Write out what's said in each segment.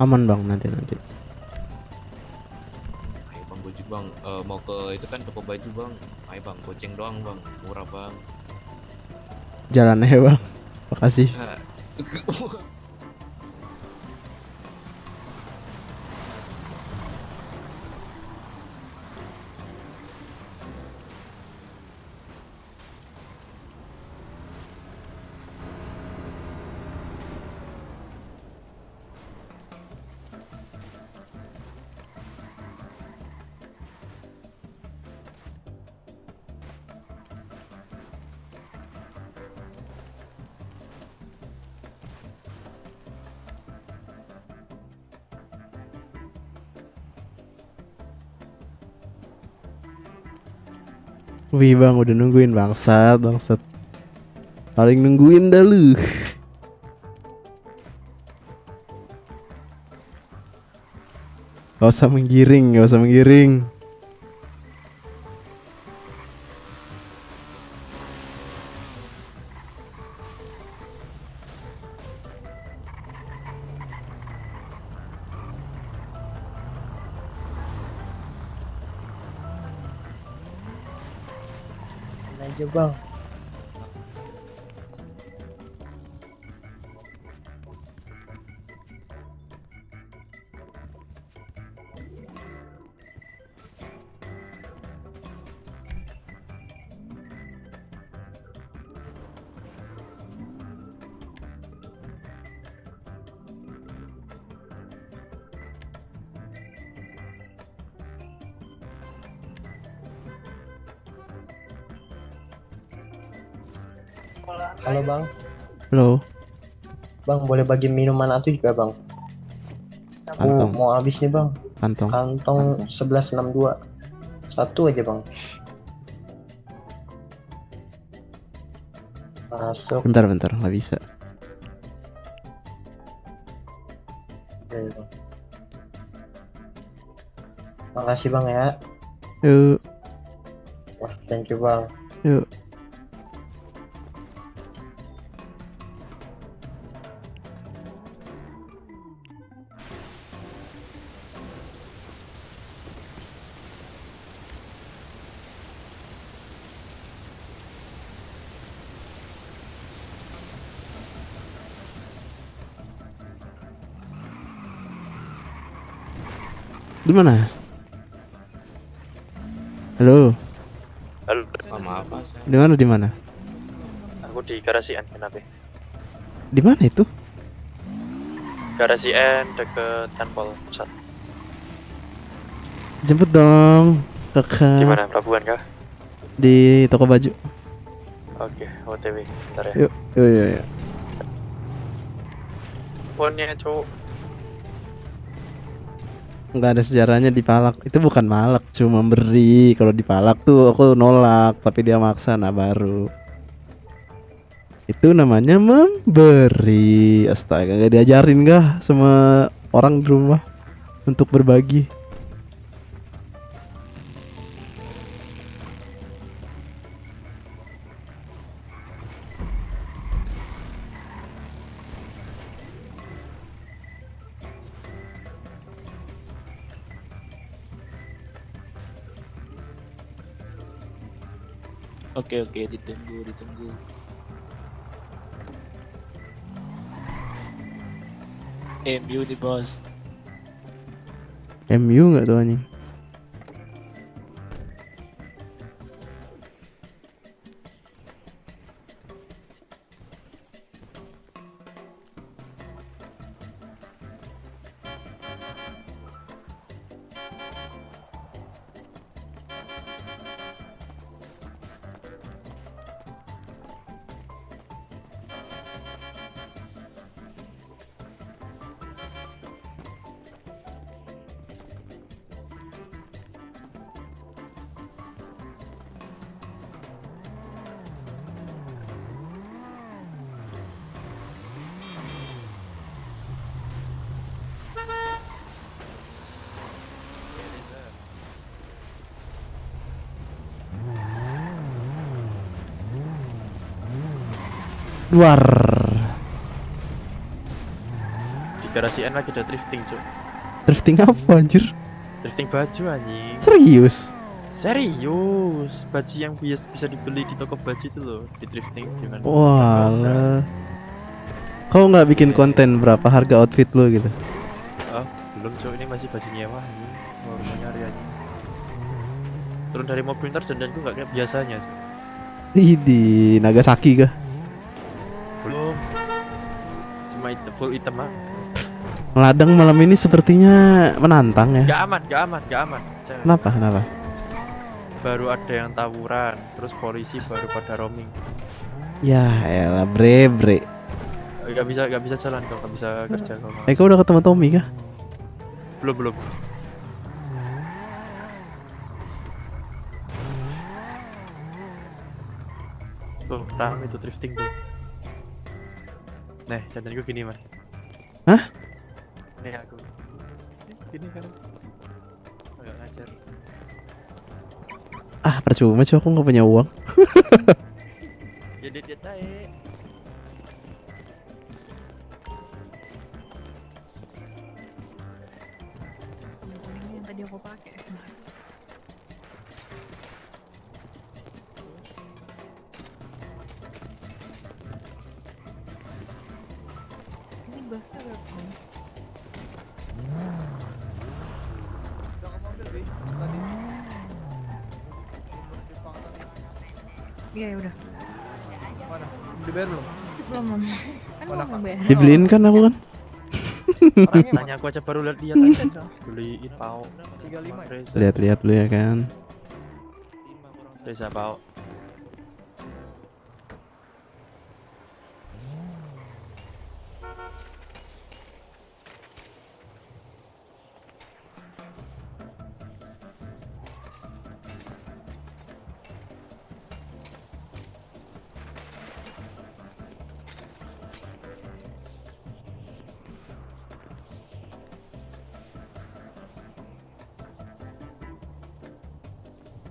Aman bang, nanti. Ayo bang gojek bang. Mau ke itu kan toko baju bang. Ayo bang goceng doang bang, murah bang. Jalan aja bang. Makasih. Nah, Wih bang, udah nungguin bangsat. Paling nungguin dah lu. Gak usah menggiring. Ini aja bang. Halo bang. Halo. Bang boleh bagi minuman atu juga bang. Aku Kantong. mau habis nih bang. Kantong. Kantong 1162. Satu aja bang. Masuk. Bentar, nggak bisa. Oke, bang. Makasih bang ya. Yuk. Wah thank you bang. Yuk. Di mana? Halo. Halo, maaf mas. Di mana? aku di garasi N kenapa? Di mana itu? Garasi N deket Tanpol Pusat. Jemput dong. Di Kakak. mana? Pelabuhan kah? Di toko baju. Oke, OTW. Bentar ya. Yuk. Ponnya, cowok. Nggak ada sejarahnya di Palak. Itu bukan malak, cuma memberi. Kalau di Palak tuh aku nolak, tapi dia maksa, nah baru. Itu namanya memberi. Astaga, gak diajarin gak sama orang di rumah untuk berbagi? Oke, ditunggu. MU nih bos. MU nggak tuh anjing? Luar. garasi N lagi ada drifting cuk. Drifting apa anjir? Drifting baju anjing. Serius? Serius, baju yang bisa dibeli di toko baju itu loh, di drifting dengan. Walah. Kau nggak bikin konten berapa harga outfit lo gitu? Oh, belum cuk, ini masih baju nyewa anjing. Baru mau nyari anjing. Turun dari mobil ntar dandanku nggak kayak biasanya cuk. Ih, di Nagasaki kah? Belum. Cuma full item ah. Ladang malam ini sepertinya menantang ya. Gak aman, gak aman, gak aman. Jangan. Kenapa? Kenapa? Baru ada yang tawuran, terus polisi baru pada roaming. Ya elah bre. Gak bisa jalan kau, gak bisa kerja kau. Kau udah ketemu Tommy kah? Belum. Tuh, rame itu drifting tuh. Nih, dan gue gini man. Hah? Nih aku. Gini kan. Agak ngajar. Ah percuma cuy, aku nggak punya uang. Ya dia tae. Ini yang tadi aku pakai. Ini bahkan berapa? Iya ya udah. Mana? Dibayar belum? Belum belum. Kan Mana, mau bayar. Dibeliin kan aku kan? Orangnya Tanya aku aja baru lihat dia tadi. Beliin pau. 35 ya? Lihat-lihat lu ya kan. Desa pau.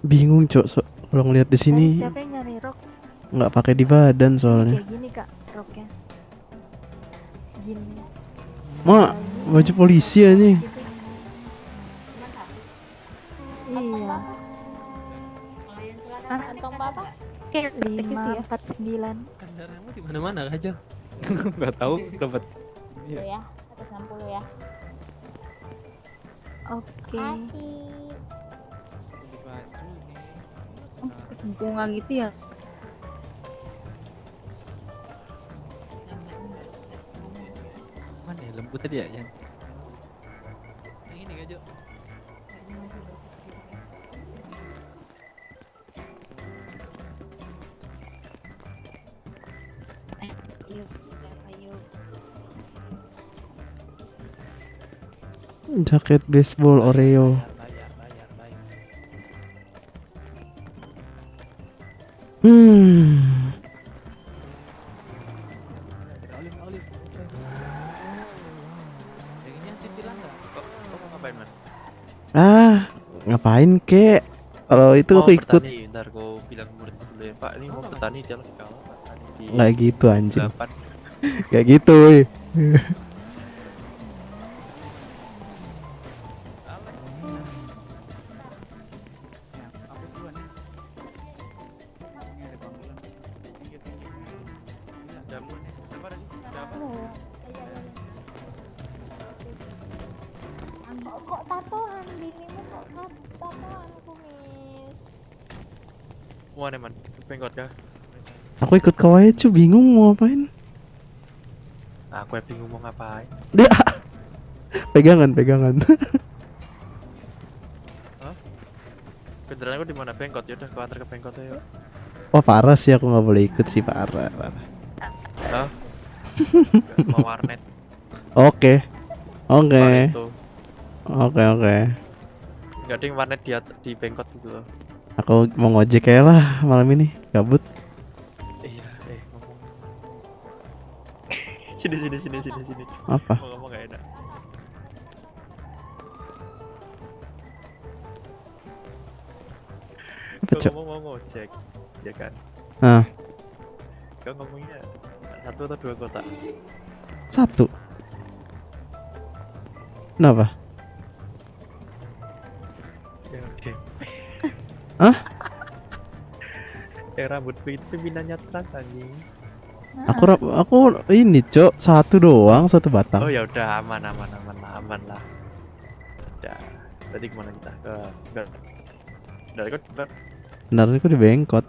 Bingung cok, kalau ngeliat di sini Siapa yang nyari rok nggak pakai di badan soalnya. kayak gini kak roknya gini Ma, baju polisi aja. gitu. Iya Kantong apa? kayak gitu ya? 549 Kendaraanmu di mana-mana aja. Nggak tahu dapat. Itu ya, 160 ya. oke Beli baju nih. Bunga gitu ya. Mana ya lembut tadi ya yang ini aja. Jaket baseball Oreo. Hmm. Olive. Yang ini yang titilan nggak? Kok mau ngapain man? Ah, ngapain kek? Kalau itu Mau aku ikut. bertani, ntar kau bilang murid dulu ya Pak, ini mau bertani dia lagi kawal bertani di Nggak gitu anjing. 8. Kayak gitu woi. Aku duluan ya. Ini ada panggilan. Jamu nih, apa ada sih? Ada apa? Kok tatoan binimu kok tatoan kumis? Mau nih man, bengkot kah? Aku ikut kau aja cu, bingung mau ngapain. Aku yang bingung mau ngapain. Dia pegangan. Kendaraan aku di mana bengkot? Ya udah kau antar ke bengkot aja. Yuk. Wah parah sih, aku nggak boleh ikut sih, parah. Hah? Mau warnet. Oke. Warnet tuh. Oke. Enggak ada yang warnet di bengkot gitu loh. Aku mau ngojek kayak lah malam ini, gabut. Iya, ngomong. Sini. Apa? Mau ngomong gak enak. Apa Kau cok? ngomong mau ngojek, ya kan? Nah, Kau ngomongnya 1 atau 2 kotak? 1. Kenapa? Yang Hah? Yang rambut itu pimpinannya trans anjing. Aku ini, Cok. Satu doang, satu batang. Oh ya udah aman lah. Udah. Berarti kemana kita? Dari kok Beneran aku di bengkot.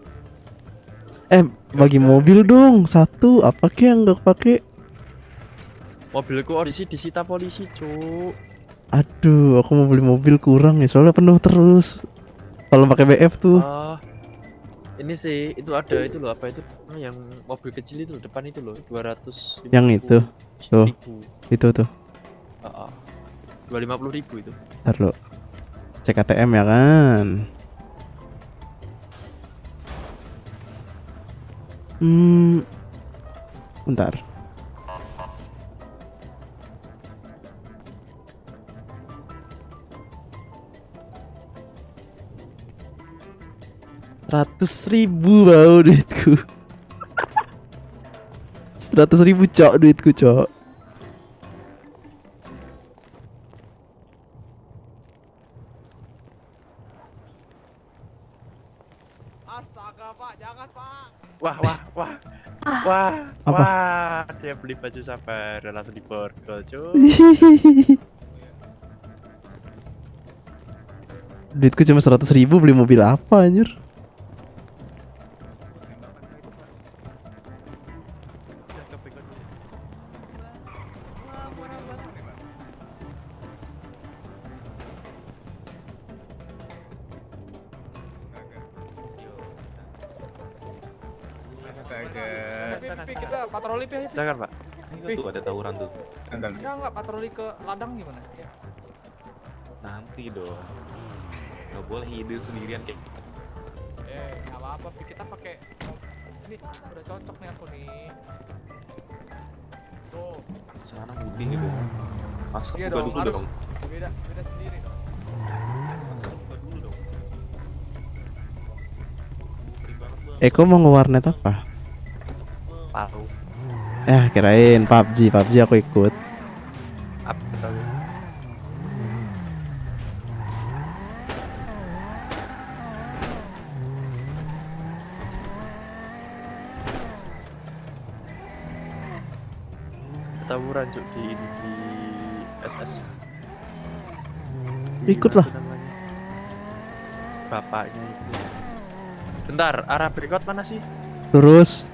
Bagi mobil dong. Satu, apa ke yang nggak kepake? mobilku audisi disita polisi, Cuk. Aduh, aku mau beli mobil kurang ya, soalnya penuh terus. Kalau pakai BF tuh. Oh. Ini sih, itu ada itu loh, apa itu? Yang mobil kecil itu loh, depan itu loh, 200. Yang itu. Tuh. Itu tuh. Heeh. 250.000 itu. Ntar lo. Cek ATM ya kan. Bentar. Rp100.000 bau duitku. 100.000 cok duitku cok. Astaga Pak, jangan Pak. Wah. Apa? Wah, dia beli baju sabar langsung diborgol, Cuk. Duitku cuma 100.000 beli mobil apa anjir? Pi, kita patroli Pi. Silakan, Pak. Tuh ada tawuran tuh. Enggak patroli ke ladang gimana? Ya. Nanti dong. Nggak boleh ide sendirian kayak. Nggak apa-apa Pi, kita pakai ini udah cocok nih aku nih. Tuh, Sana putih gitu. Masak iya buka dong, dulu harus dong. beda sendiri dong. Masak buka dulu dong. Perih banget bang. Eko mau nge-warnet apa? Paru. Kirain PUBG aku ikut. Apa tahu? Tawuran, Cuk, di SS. Ikutlah. Apa namanya? Bapaknya itu. Bentar, arah berikut mana sih? Lurus.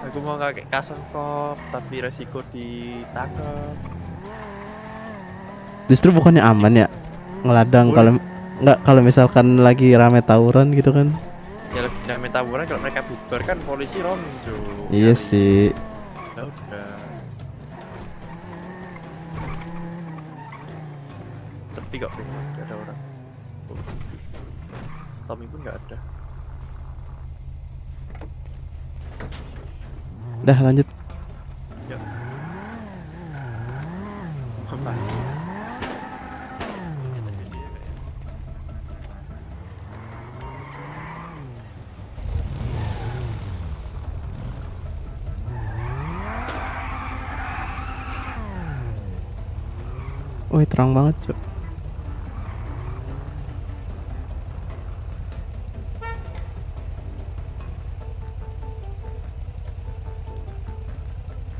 Aku mau kayak kasar kok, tapi resiko ditangkap. Justru bukannya aman ya ngeladang kalau misalkan lagi rame tawuran gitu kan. Ya lebih rame tawuran kalau mereka bubar kan polisi ronco. Iya sih. Ya udah. Sepi kok, nggak ada orang. Oh, sepi. Tommy pun nggak ada. Udah lanjut. Ya. Apa? Wih terang banget cok.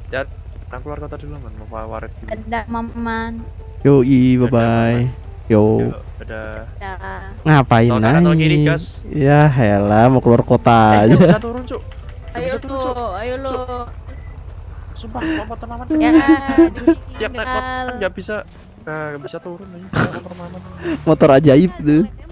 Ya, aku keluar kota dulu man, mau waret dulu. Ada maman. Yoi bye bye. Yo. Ada. Ngapain Tol kanan, tol kiri, naik? gas. Ya helah mau keluar kota Nggak bisa aja. turun, Cuk. Nggak Ayo bisa turun, Cuk. lo, ayo lo. Sumpah, lompatan aman. Ya, Tiap naik kota kan nggak bisa turun aja. Motor aman. Motor ajaib tuh. Makanya.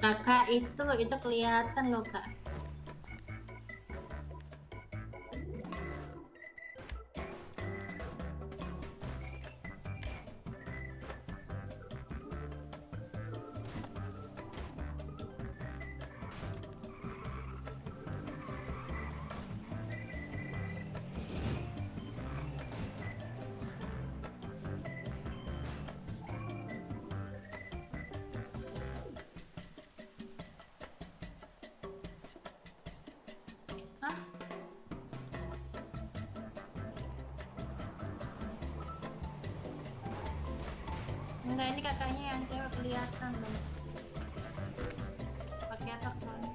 Kakak itu kelihatan loh kak. Hah? Enggak, ini kakaknya yang cewek kelihatan loh. Pakai rok soalnya.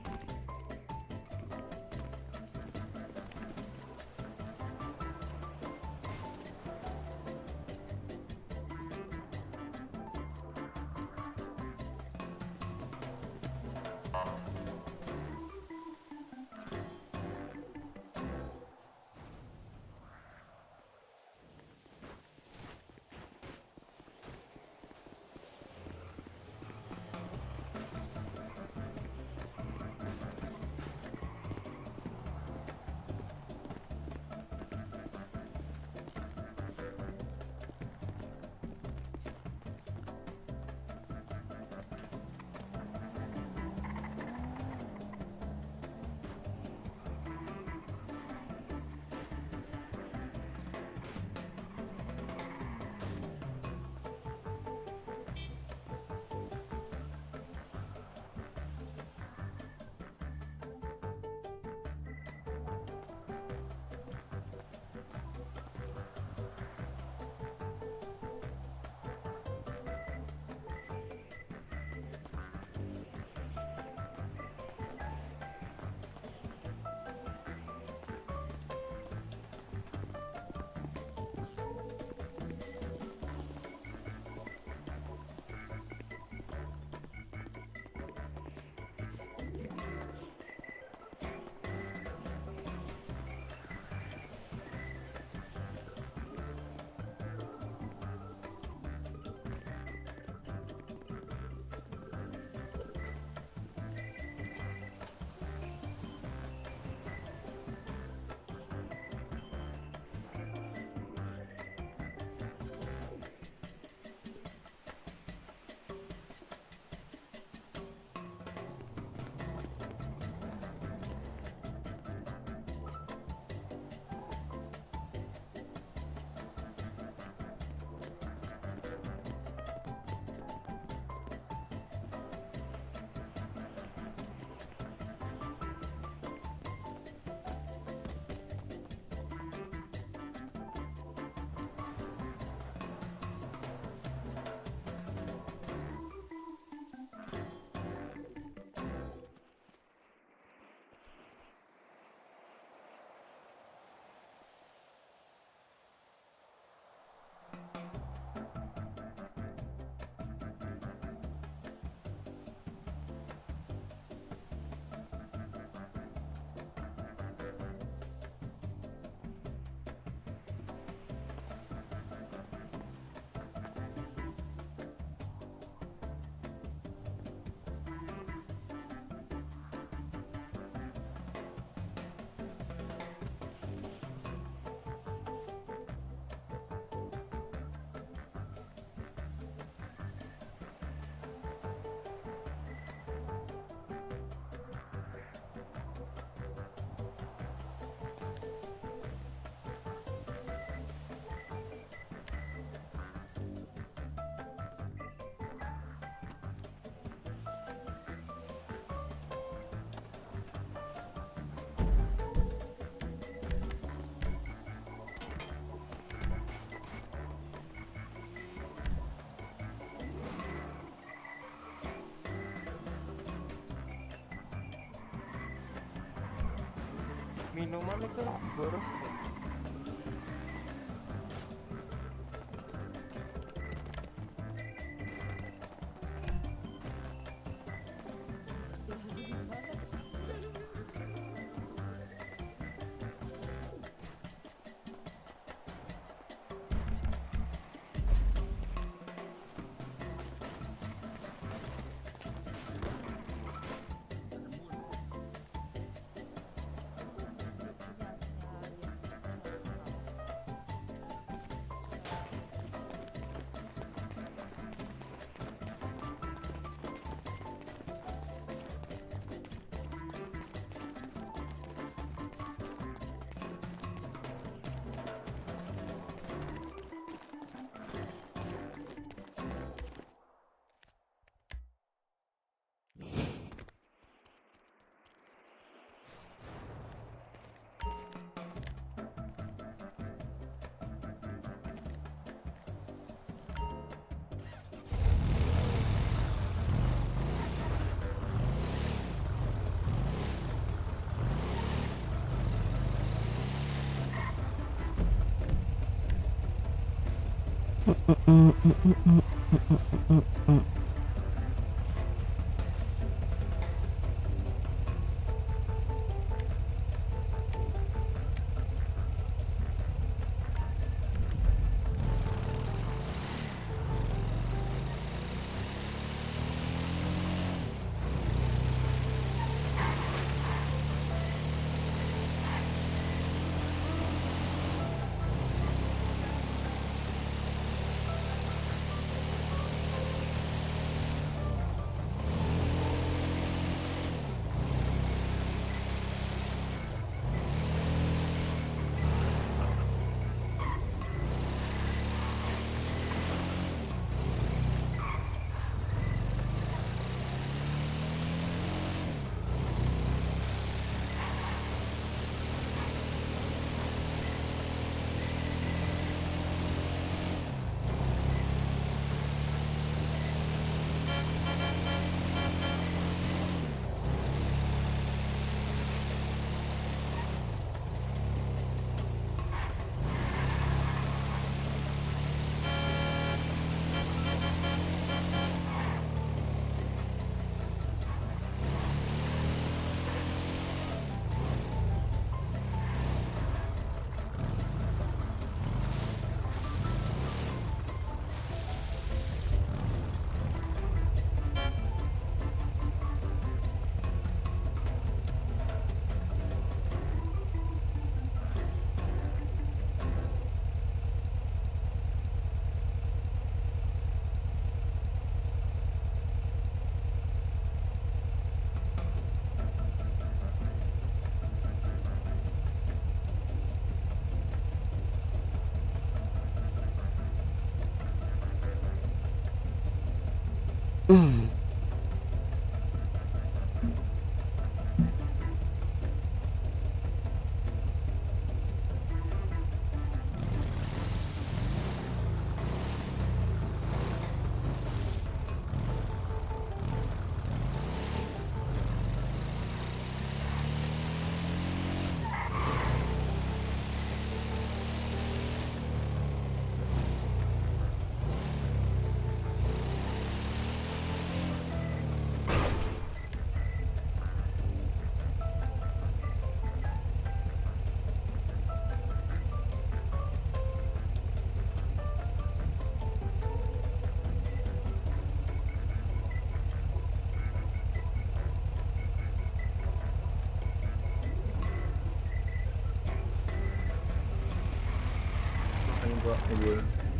Minuman itu boros.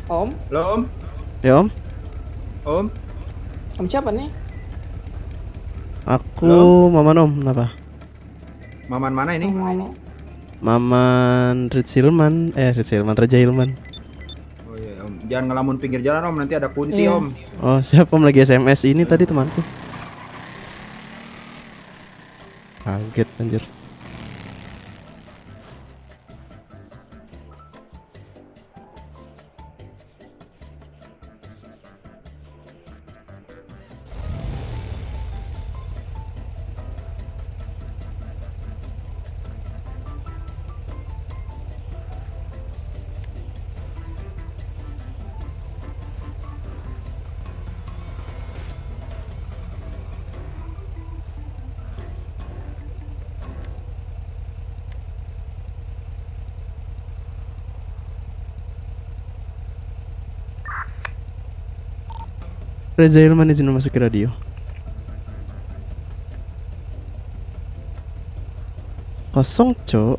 Om, Halo Om, Ya Om, Om, om siapa nih? aku Halo? Maman Om, kenapa? Maman mana ini? Maman Raja Hilman. Oh iya Om, jangan ngelamun pinggir jalan Om, nanti ada kunti Iya. Om. Oh siapa Om lagi SMS ini tadi temanku. Kaget anjir. Reza Hilman izin masuk ke radio. Kosong, Cok.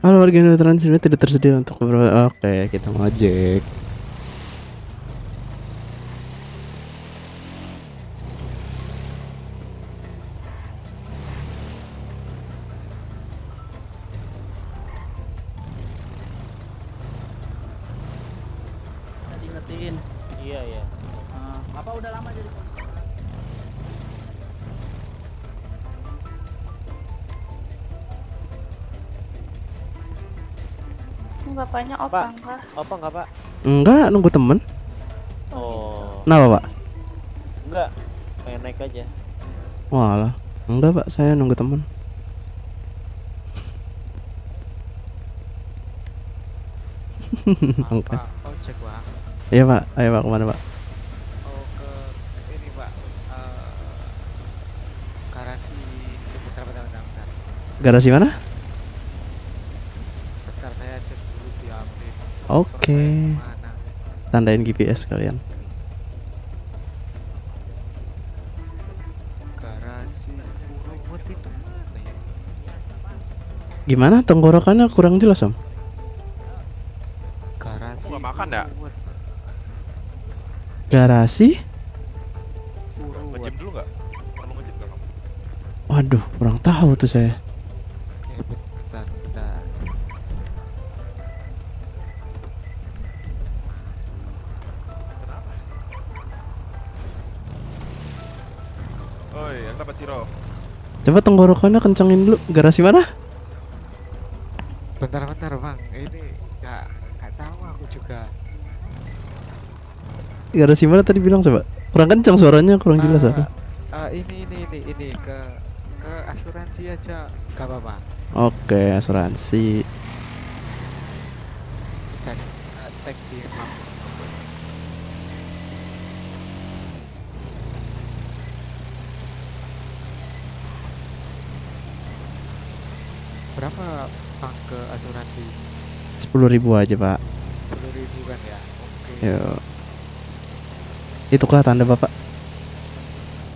Halo warga Neutron, sini tidak tersedia untuk beberapa. Oke, kita ngojek. Diingetin. Iya ya. Apa udah lama jadi Bapaknya Pak. opa enggak? Apa enggak Pak? Enggak, nunggu temen. Oh, Kenapa pak? enggak. Pengen naik aja. Walah, enggak pak, saya nunggu temen. Oke. ojek pak? Iya pak, ayo pak, kemana pak? Oh ke ini pak, garasi sebentar bentar. Garasi mana? Bentar saya cek dulu di HP. Oke. Mana? Tandain GPS kalian. Garasi robot itu mana ya? Gimana tenggorokannya kurang jelas om? Garasi. Nggak makan ya? Garasi? Ngejim dulu nggak? Perlu ngejim nggak kamu? Waduh, kurang tahu tuh saya. Bentar. Oi, yang dapat Ciro. Coba tenggorokannya kencengin dulu. Garasi mana? Bentar bang, ini nggak tahu aku juga. Garasi mana tadi bilang coba? Kurang kencang suaranya, kurang jelas apa? Ini ke asuransi aja, gak apa-apa. Oke, asuransi. Kasih tag di map. Berapa bang ke asuransi? 10.000 aja pak. 10.000 kan ya? Oke. Yuk. Itukah tanda bapak?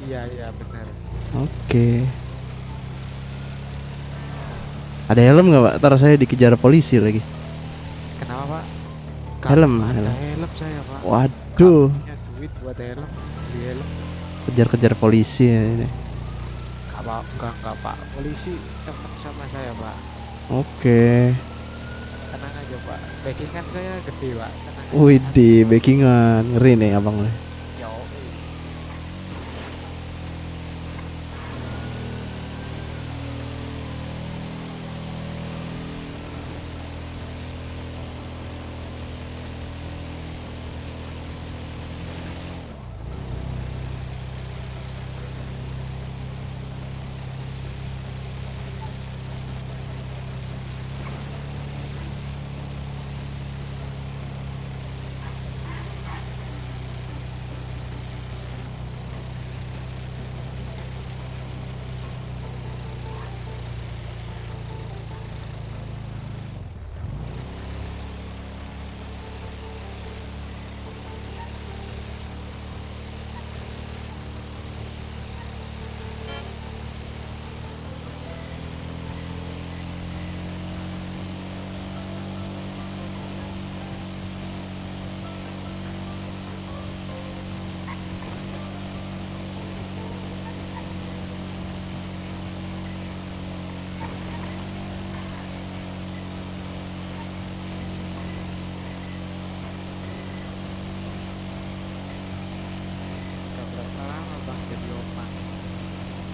Iya benar. Oke. Ada helm nggak pak? Ntar saya dikejar polisi lagi. Kenapa pak? Helm, Ada helm. helm saya pak. Waduh, Punya duit buat helm, beli helm. kejar-kejar polisi ini. Enggak pak. Polisi teman sama saya pak. Oke. Tenang aja pak. Backingan saya gede pak. Tenang aja. Widih, backingan ngeri nih abang nih. Yo.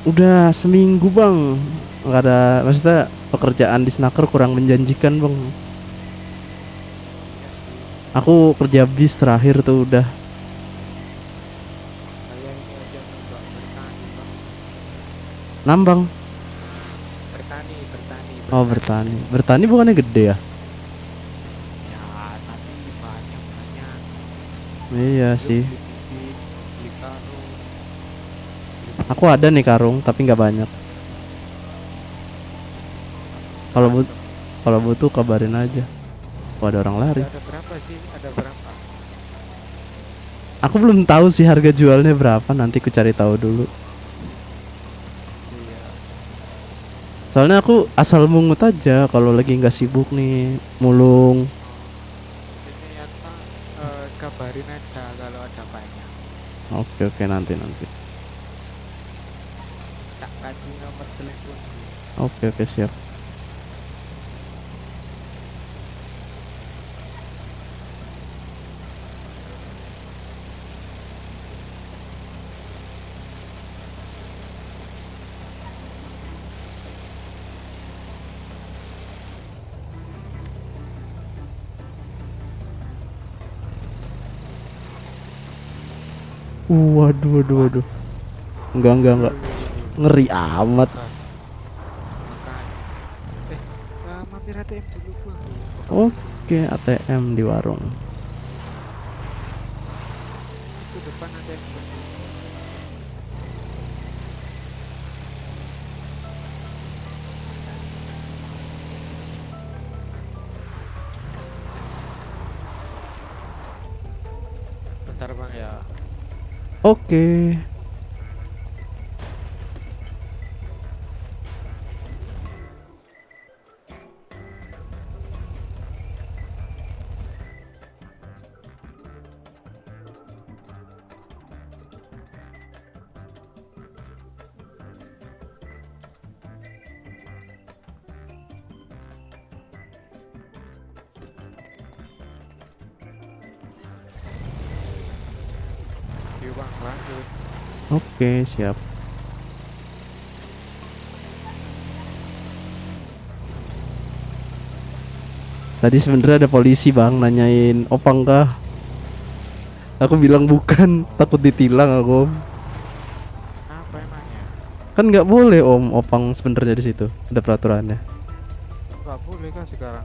Udah seminggu bang, nggak ada, maksudnya pekerjaan di Snaker kurang menjanjikan bang. Aku kerja bis terakhir tuh udah. Saya ini aja nyoba bertani bang. Nambang. Bertani. Oh bertani. Bertani bukannya gede ya? Ya tapi banyak. Iya sih. Beli karung. Aku ada nih karung tapi nggak banyak. Kalau butuh kabarin aja. Oh, ada orang lari. Ada berapa sih? Ada berapa? Aku belum tahu sih harga jualnya berapa. Nanti ku cari tahu dulu. Iya. Soalnya aku asal mungut aja kalau lagi nggak sibuk nih mulung. Ini apa? Kabarin aja kalau ada banyak. Oke nanti. Tak kasih nomor telepon. Oke siap. Waduh. Enggak. Ngeri amat. Makanya. Mampir ATM dulu bang. Oke, ATM di warung. Itu depan ATM bang. Bentar bang ya. Oke. Yuk bang lanjut. Oke, siap. Tadi sebenarnya ada polisi bang nanyain opang kah? Aku bilang bukan, takut ditilang aku. Apa emangnya? Kan nggak boleh om opang sebenarnya di situ. Ada peraturannya. Nggak boleh kah sekarang?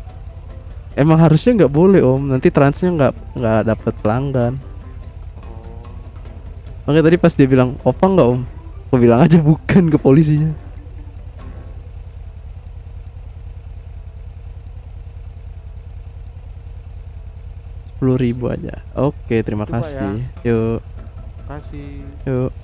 Emang harusnya nggak boleh om. Nanti transnya nggak dapat pelanggan. Oh. Makanya tadi pas dia bilang opang nggak om, aku bilang aja bukan ke polisinya. 10.000 aja. Oke, terima Coba kasih. ya. Yuk. Kasih. Yuk.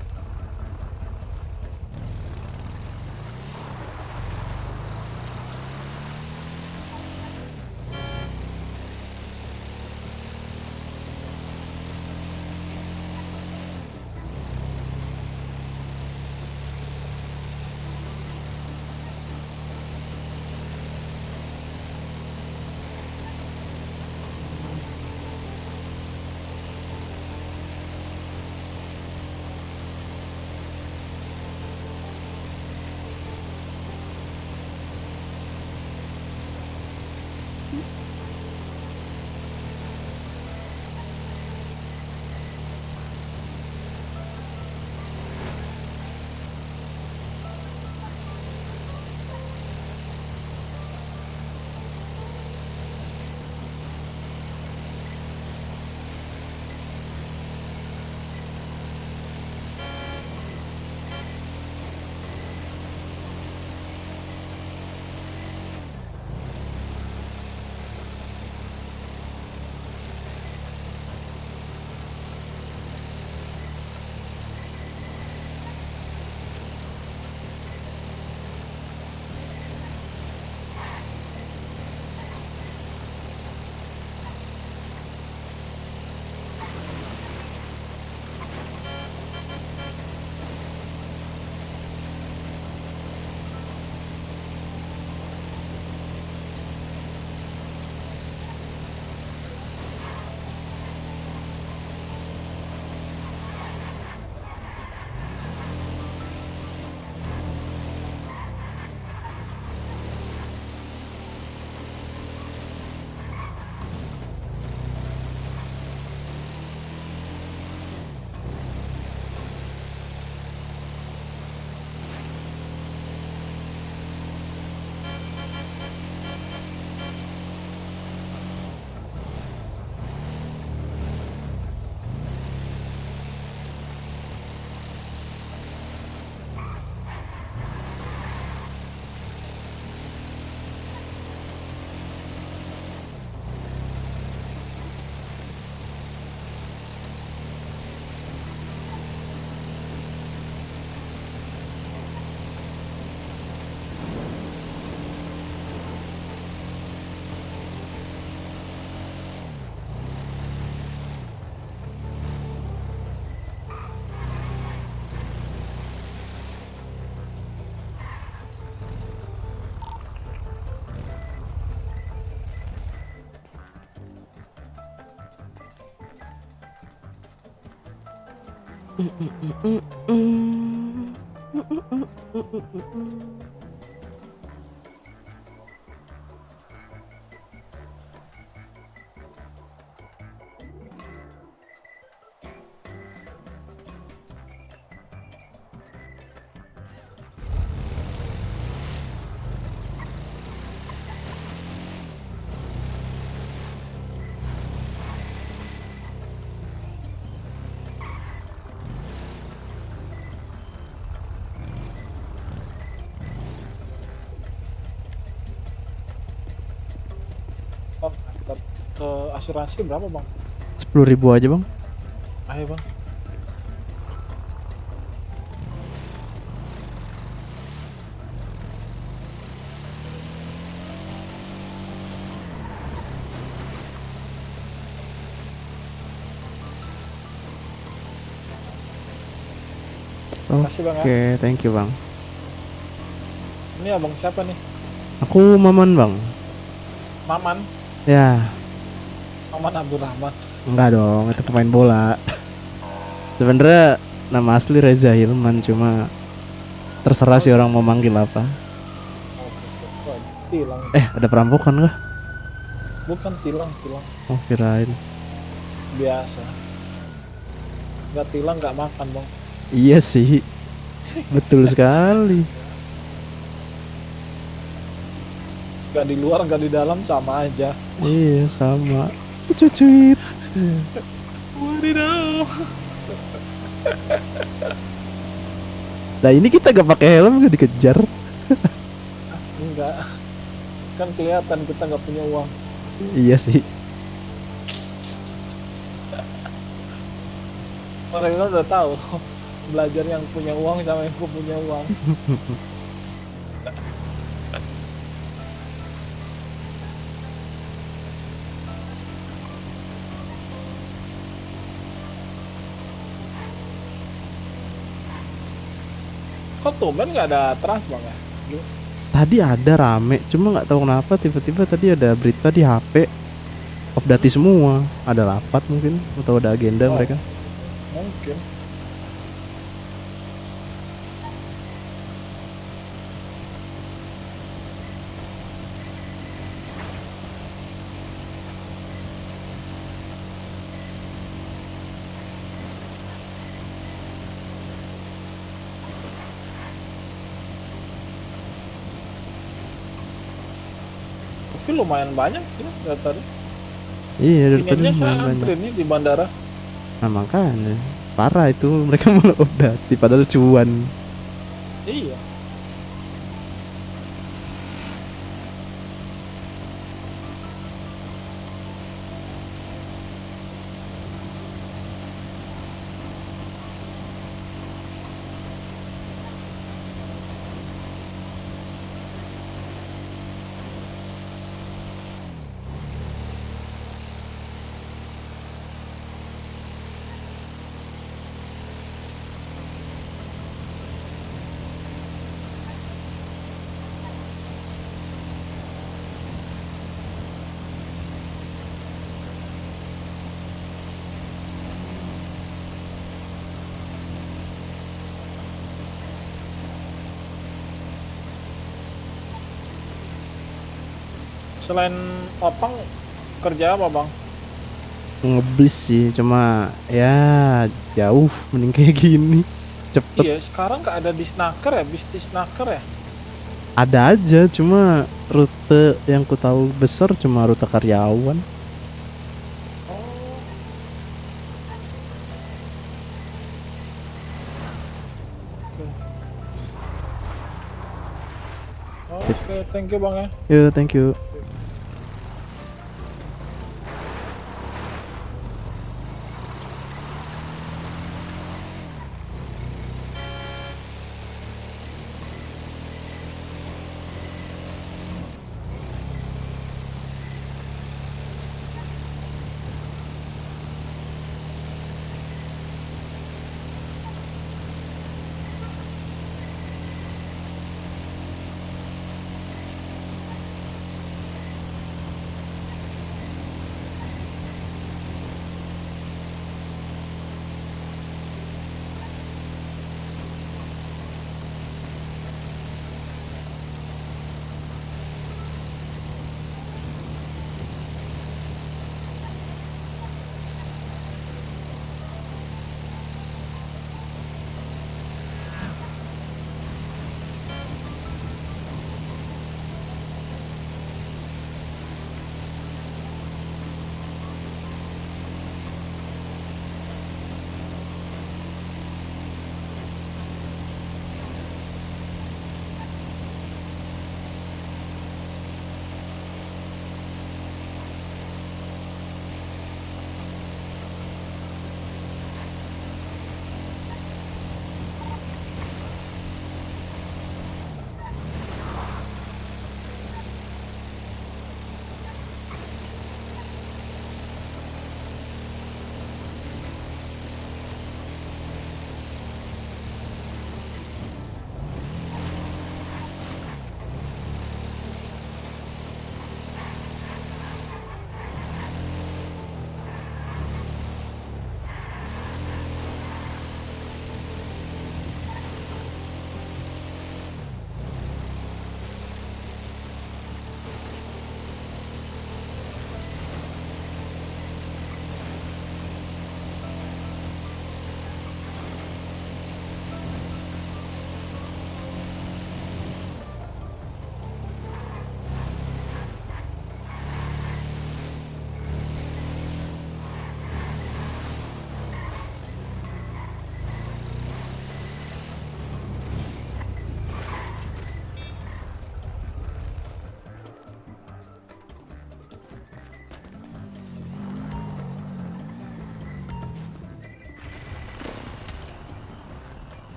Ke asuransi berapa bang? 10.000 aja bang. Ayo bang. Makasih bang ya. Oke, thank you bang. Ini abang siapa nih? Aku Maman bang. Maman? Ya, Maman Abdurrahman. enggak dong, itu pemain bola. Sebenarnya nama asli Reza Hilman, cuma terserah sih orang mau manggil apa. Oh, buset. Wah, tilang. Ada perampokan kah? Bukan tilang. Oh, kirain. Biasa. Nggak tilang nggak makan bang. Iya sih. Betul sekali. Nggak di luar nggak di dalam sama aja. Iya, sama. Cucuit. Wadidaw. Nah, ini kita gak pakai helm gak dikejar. Enggak. Kan kelihatan kita nggak punya uang. Iya sih. Mereka udah tahu. Belajar yang punya uang sama yang punya uang. Kok tumben nggak ada trans bang ya? Tadi ada rame, cuma nggak tahu kenapa tiba-tiba tadi ada berita di HP off dati semua. Ada rapat mungkin atau ada agenda Oh. mereka. Mungkin. Tapi lumayan banyak sih dari tadi. Iya, dari Ini tadi aja saya lumayan banyak. antri nih di bandara. Nah, makanya parah itu mereka malah off dati padahal cuan. Iya. Selain opang kerja apa bang? Ngeblis sih, cuma ya jauh mending kayak gini. Cepet Iya sekarang nggak ada di snacker ya, bisnis snacker ya. ada aja, cuma rute yang ku tahu besar cuma rute karyawan. Oke, thank you bang ya. Yo, thank you.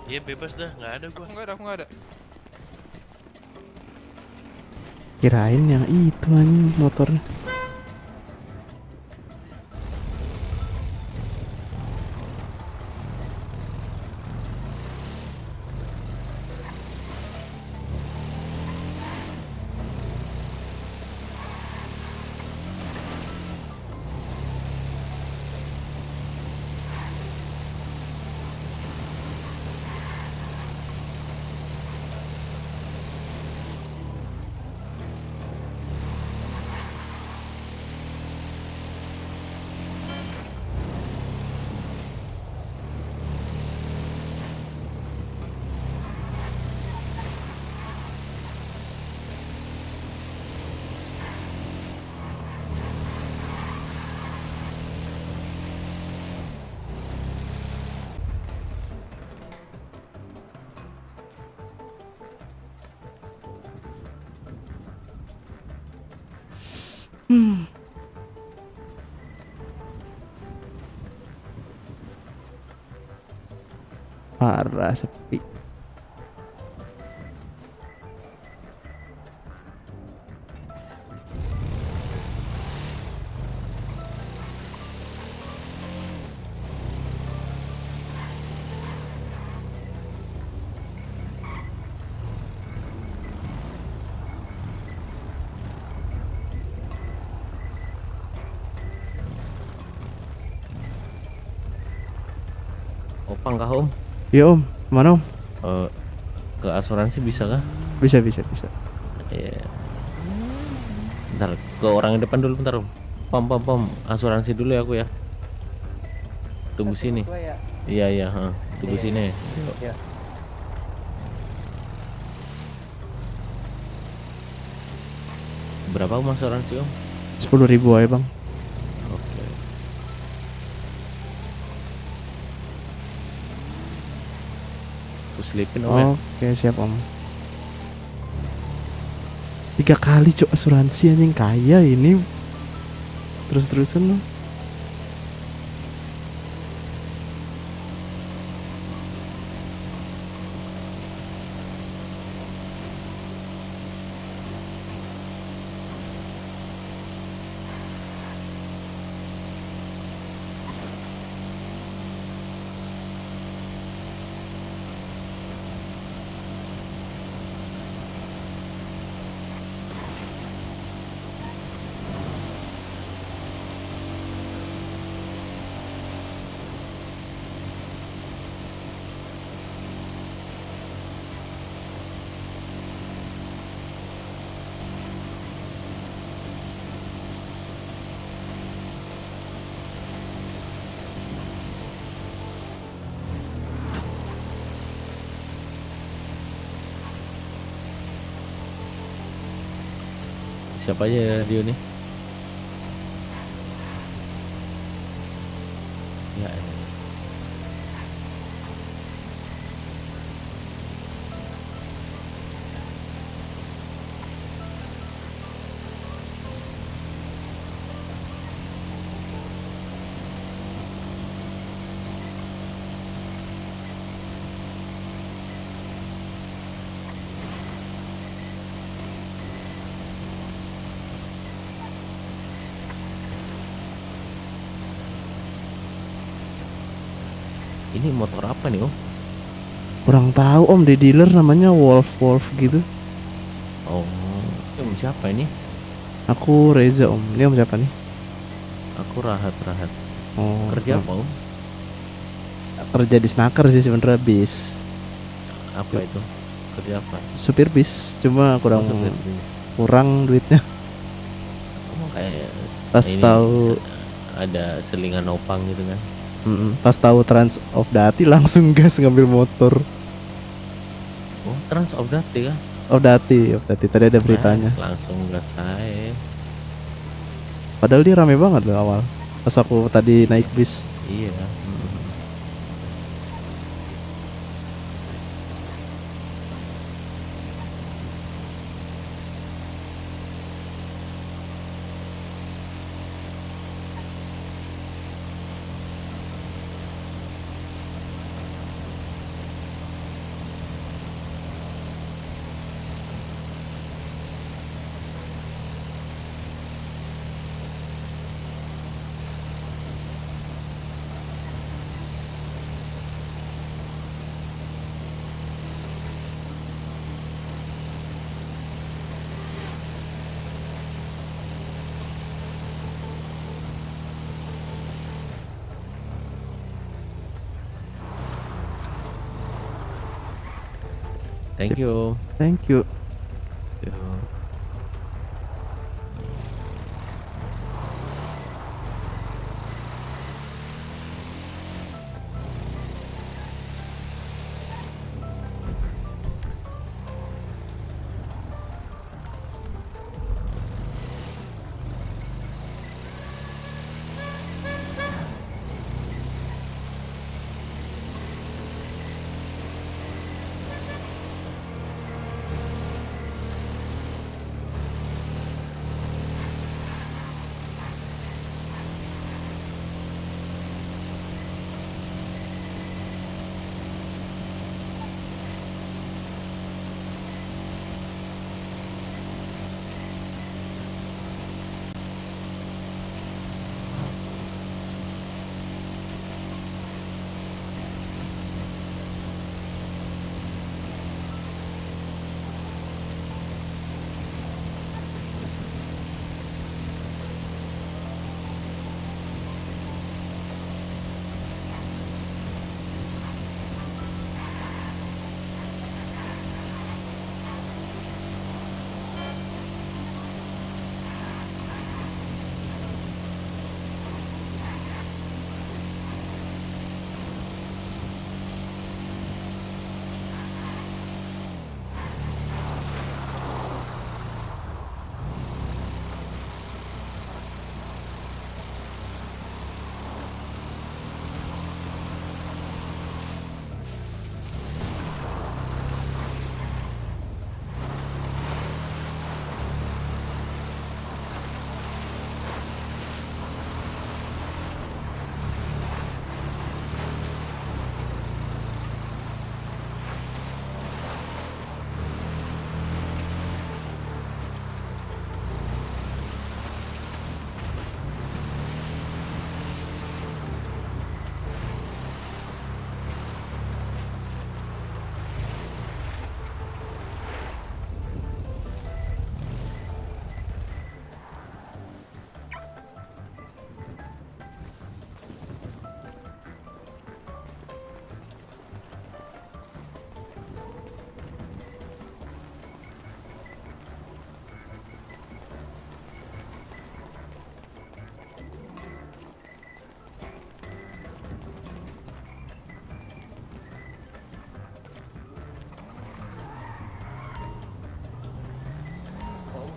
Iya bebas dah, nggak ada Aku gua. nggak ada. Kirain yang itu anjing motornya. Parah sepi. Opang kah Om? Iya Om, mana Om? Ke asuransi bisa kah? Bisa. Iya. Bentar, ke orang yang depan dulu bentar Om. Pom, asuransi dulu ya aku ya. Tunggu sini. Iya, tunggu sini. Yuk. Iya. Berapa Om asuransi Om? 10.000 aja Bang. Oke. Aku selipin Om ya. Oke siap Om. 3 kali cok asuransi anjing, kaya ini. Terus-terusan loh. Siapa aja ya Dio nih? Ya. Ini motor apa nih Om? Kurang tahu Om, di dealer namanya Wolf gitu. Oh, Om siapa ini? Aku Reza Om. Ini Om siapa nih? Aku Rahat. Oh, Kerja apa Om? kerja di snaker sih sebenarnya, bis. Apa itu? Kerja apa? Supir bis, cuma kurang Oh, supir bis. kurang duitnya. Oh, kayak Pas ini tahu ada selingan opang gitu kan. Pas tahu Trans of Dati langsung gas ngambil motor. Oh, Trans of Dati kan? Of Dati tadi ada beritanya. Langsung gas saya. Padahal dia rame banget loh awal. Pas aku tadi naik bis. Iya. Thank you. Thank you. Yo.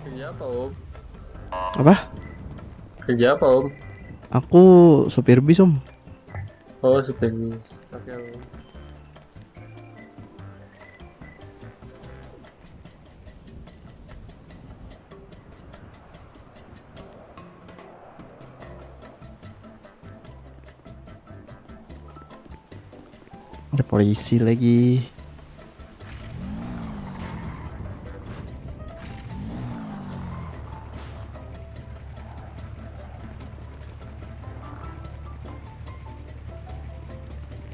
Kerja apa om? Apa? Kerja apa om? Aku supir bis om. Oh supir bis. Oke om. Ada polisi lagi.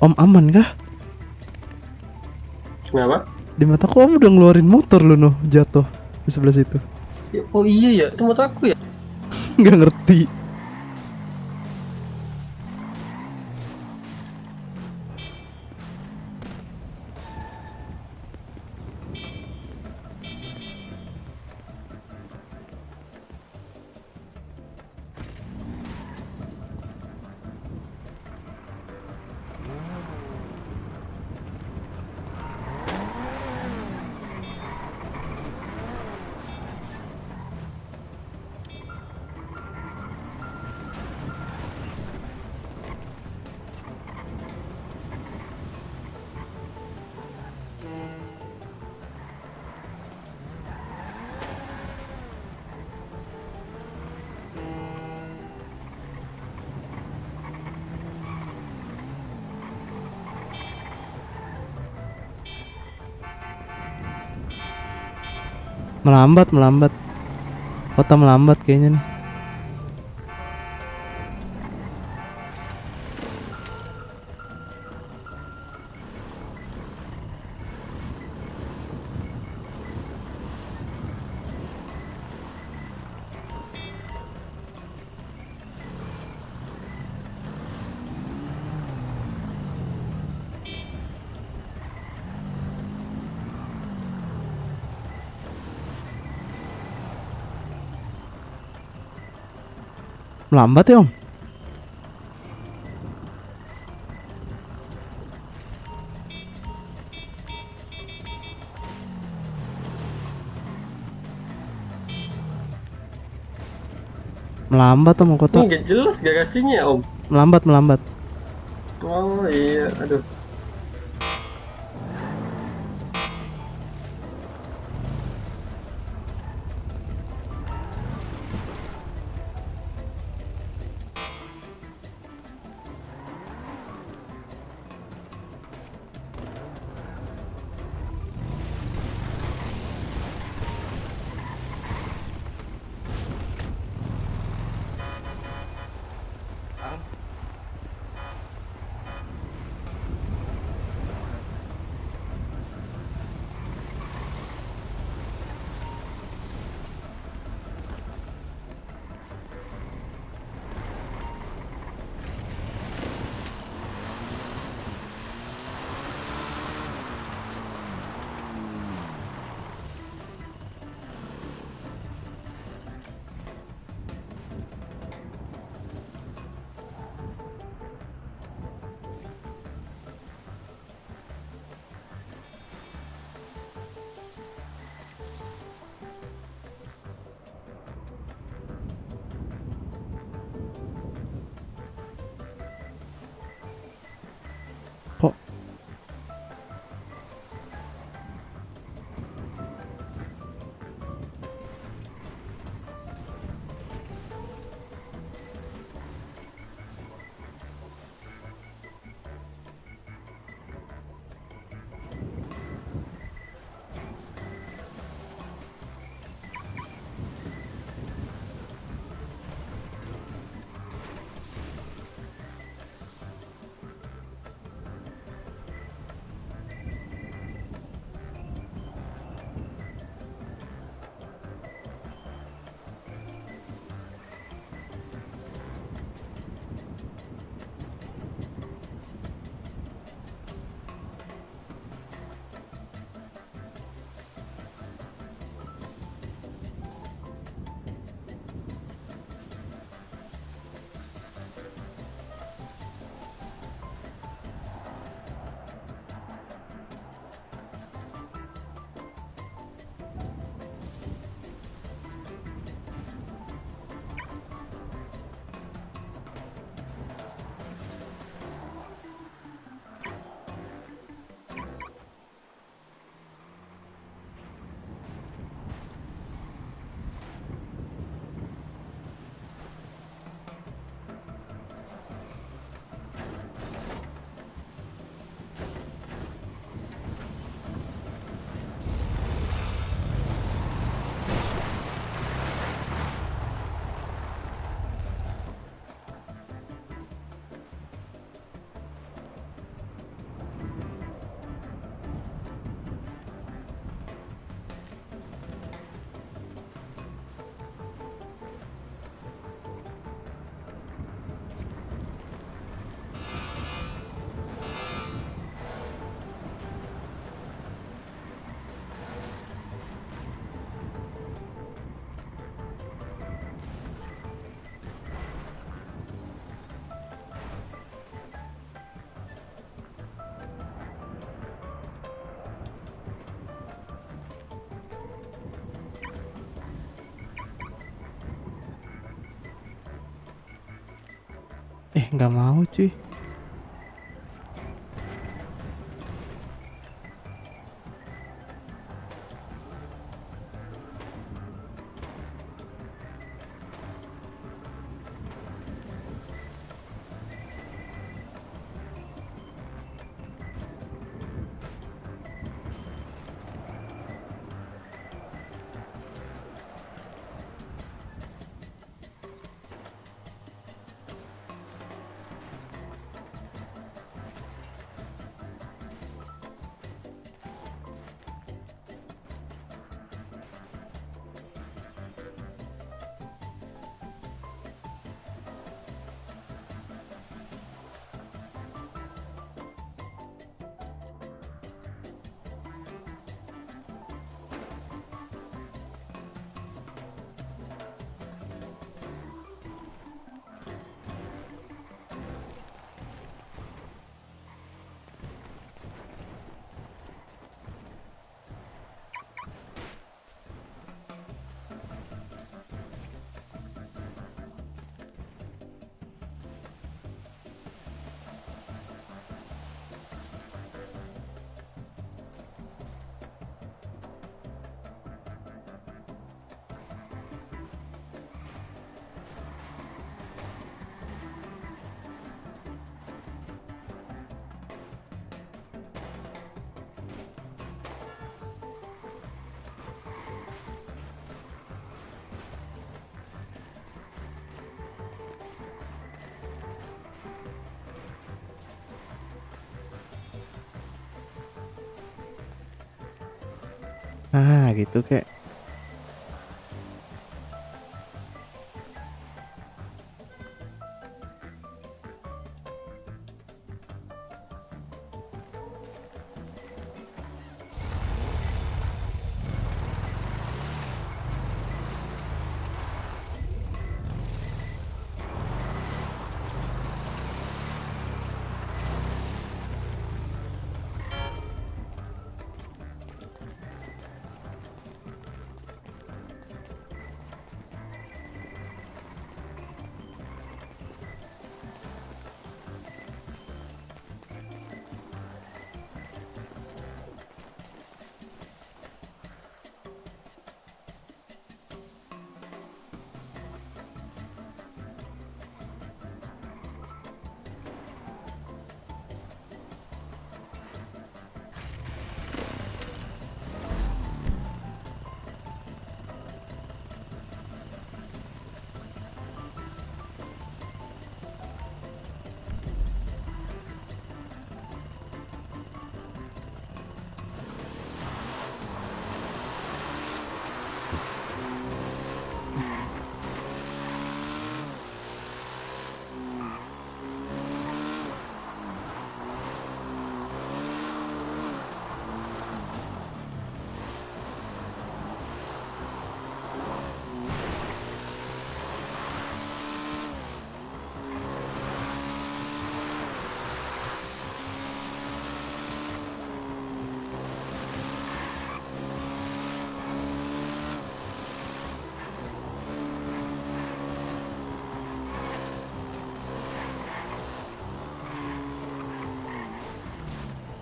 Om aman kah? Kenapa? Di mataku om udah ngeluarin motor lu noh jatuh di sebelah situ. Oh iya ya, itu motor aku ya. Nggak ngerti. Melambat. Kota melambat kayaknya nih. Melambat ya om? Melambat om kota. Nggak jelas garasinya om. Melambat. Oh iya, aduh. Kok nggak mau cuy. Ah gitu kayak.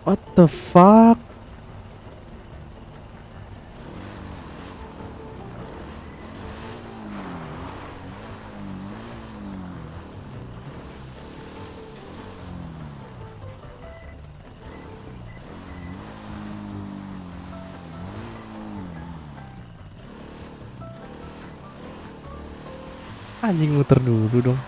What the fuck? Anjing muter dulu dong.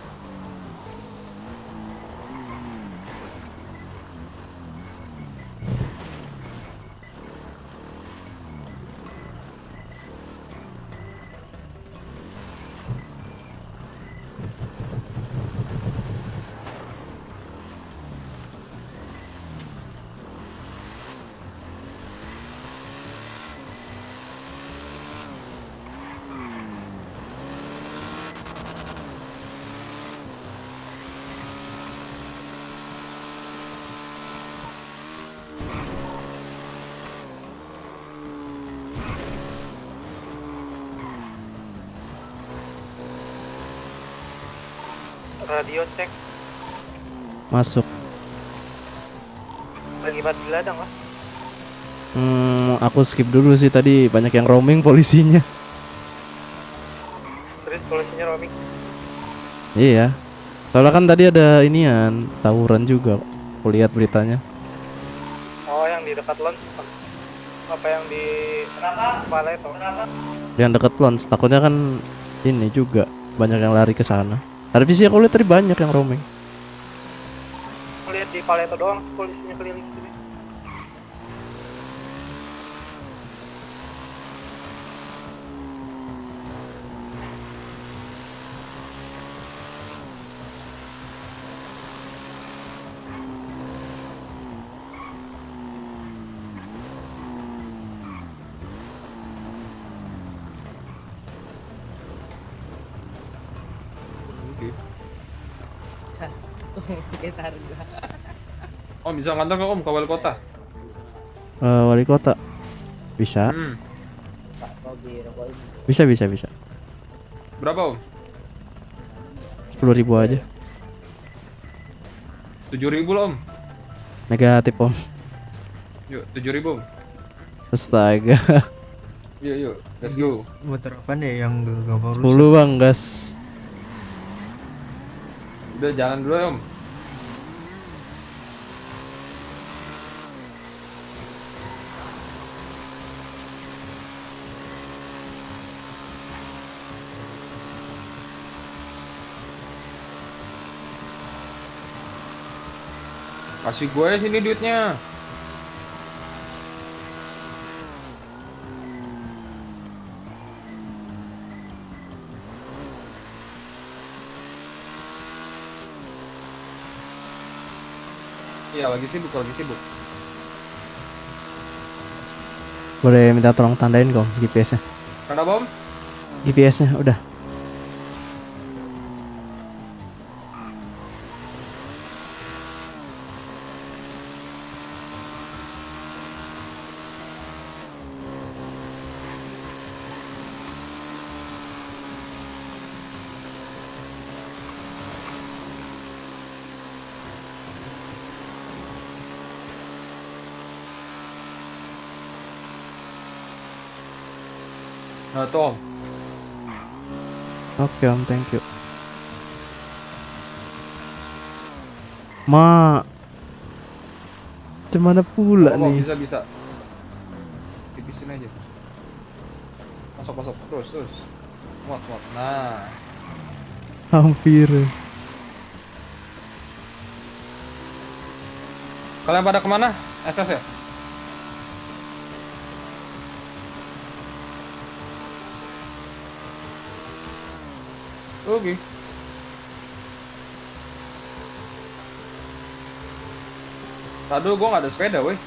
Radio cek. Masuk. Lagi di ladang lah. Aku skip dulu sih, tadi banyak yang roaming polisinya. Terus polisinya roaming. Iya. Soalnya kan tadi ada inian, tawuran juga. Aku lihat beritanya. Oh, yang di dekat launch. Apa yang di Pale itu? Yang deket launch, takutnya kan ini juga banyak yang lari ke sana. Tapi sih aku lihat tadi banyak yang roaming. Lihat di Pale itu doang polisinya keliling sini. Om bisa ngantar nggak om ke wali kota? Wali kota. Bisa. Bisa. Berapa om? 10.000 aja. 7.000 lah om. Negatif om. Yuk 7.000 om. Astaga. Yuk let's go. Motor apa nih yang gak mau 10 bang gas. Udah jalan dulu ya om. Kasih gue sini duitnya. Iya, lagi sibuk, lagi sibuk. Boleh minta tolong tandain kok GPS-nya. Karena bom? GPS-nya udah. Nah, tuh Om. Oke Om, thank you. Ma, Cemana pula Om, nih? bisa. Tipisin aja. Masuk. Terus. Muat. Nah. Hampir. Kalian pada kemana? SS ya? Oke. Tadi gue gak ada sepeda, weh.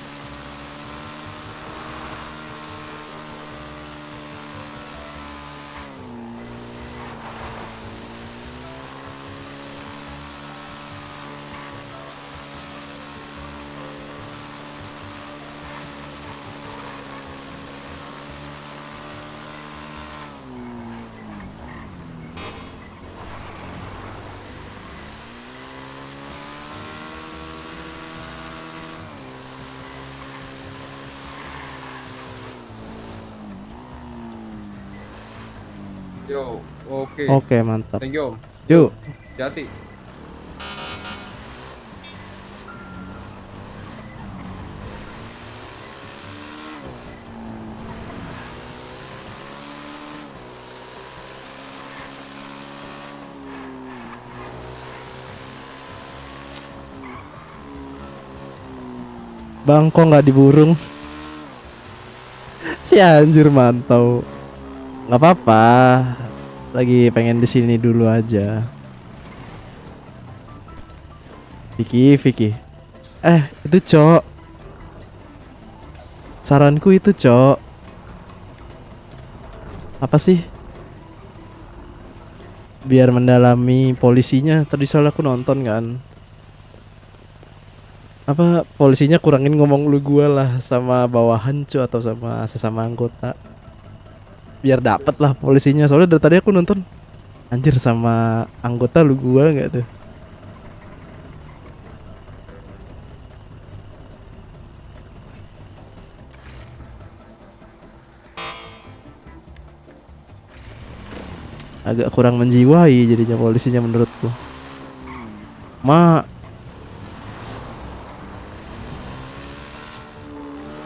Yo, oke. Oke, mantap. Thank you, Om. Yuk. Hati. Bang, kok nggak diburung? Si anjir mantau. Nggak apa-apa. Lagi pengen di sini dulu aja. Vicky. Itu Cok. Saranku itu Cok. Apa sih? Biar mendalami polisinya. Tadi soal aku nonton kan. Apa polisinya kurangin ngomong lu gua lah sama bawahan cu atau sama sesama anggota. Biar dapet lah polisinya. Soalnya dari tadi aku nonton. Anjir sama anggota lu gua nggak tuh? Agak kurang menjiwai jadinya polisinya menurutku.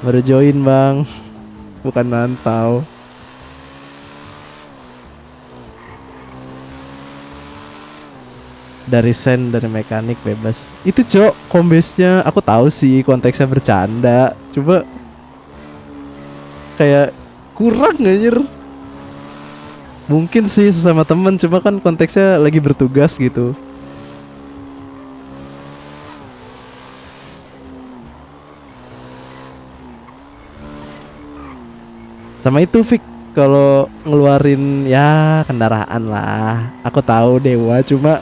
Baru join bang. Bukan mantau. Dari sen dari mekanik bebas. Itu Cok, kombesnya aku tahu sih konteksnya bercanda. Coba kayak kurang anjir. Mungkin sih sesama temen, cuma kan konteksnya lagi bertugas gitu. Sama itu Fik, kalau ngeluarin ya kendaraan lah. Aku tahu Dewa, cuma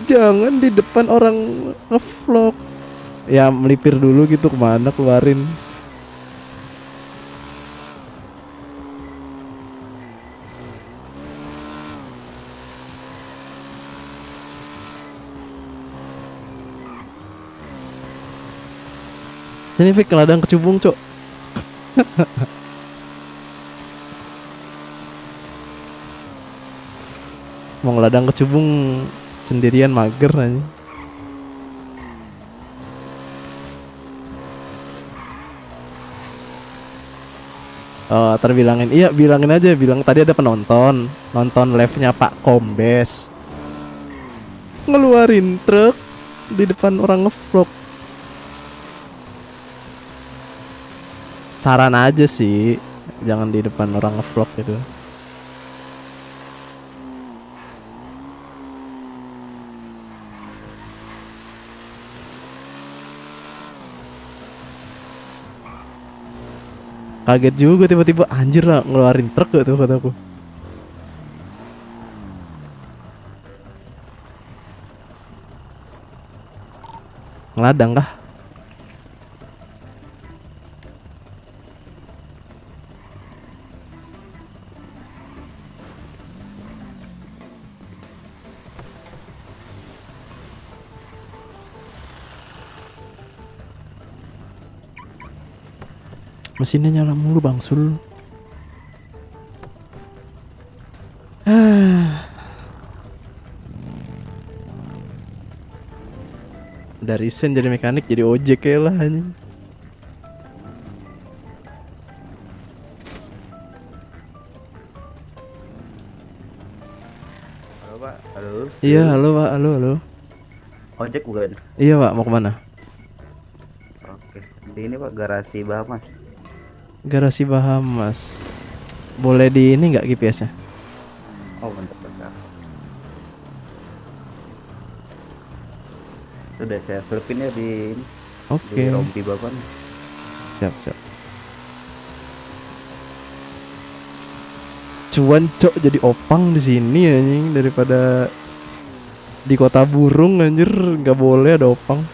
jangan di depan orang ngevlog. Ya melipir dulu gitu kemana keluarin. Sini Fik, ke ladang kecubung Cok. Mau ngeladang kecubung sendirian mager aja. Oh, terbilangin. Iya, bilangin aja, bilang tadi ada penonton, nonton live-nya Pak Kombes. Ngeluarin truk di depan orang ngevlog. Saran aja sih, jangan di depan orang ngevlog gitu. Kaget juga tiba-tiba anjir lah ngeluarin truk gak tuh kataku. Ngeladang kah? Mesinnya nyala mulu Bang Sul. Dari sen jadi mekanik jadi ojek ya lah anjing. Halo Pak. Halo. Iya halo Pak, halo. Ojek bukan? Iya Pak, mau kemana? Oke. Di ini Pak, garasi Bahamas. Garasi Bahamas. Boleh di ini nggak GPS-nya? Oh bentar. Sudah saya surfin ya di ini. Oke. Di rompi Bapak. Siap. Cuan cok jadi opang di sini anjing daripada di kota burung anjir nggak boleh ada opang.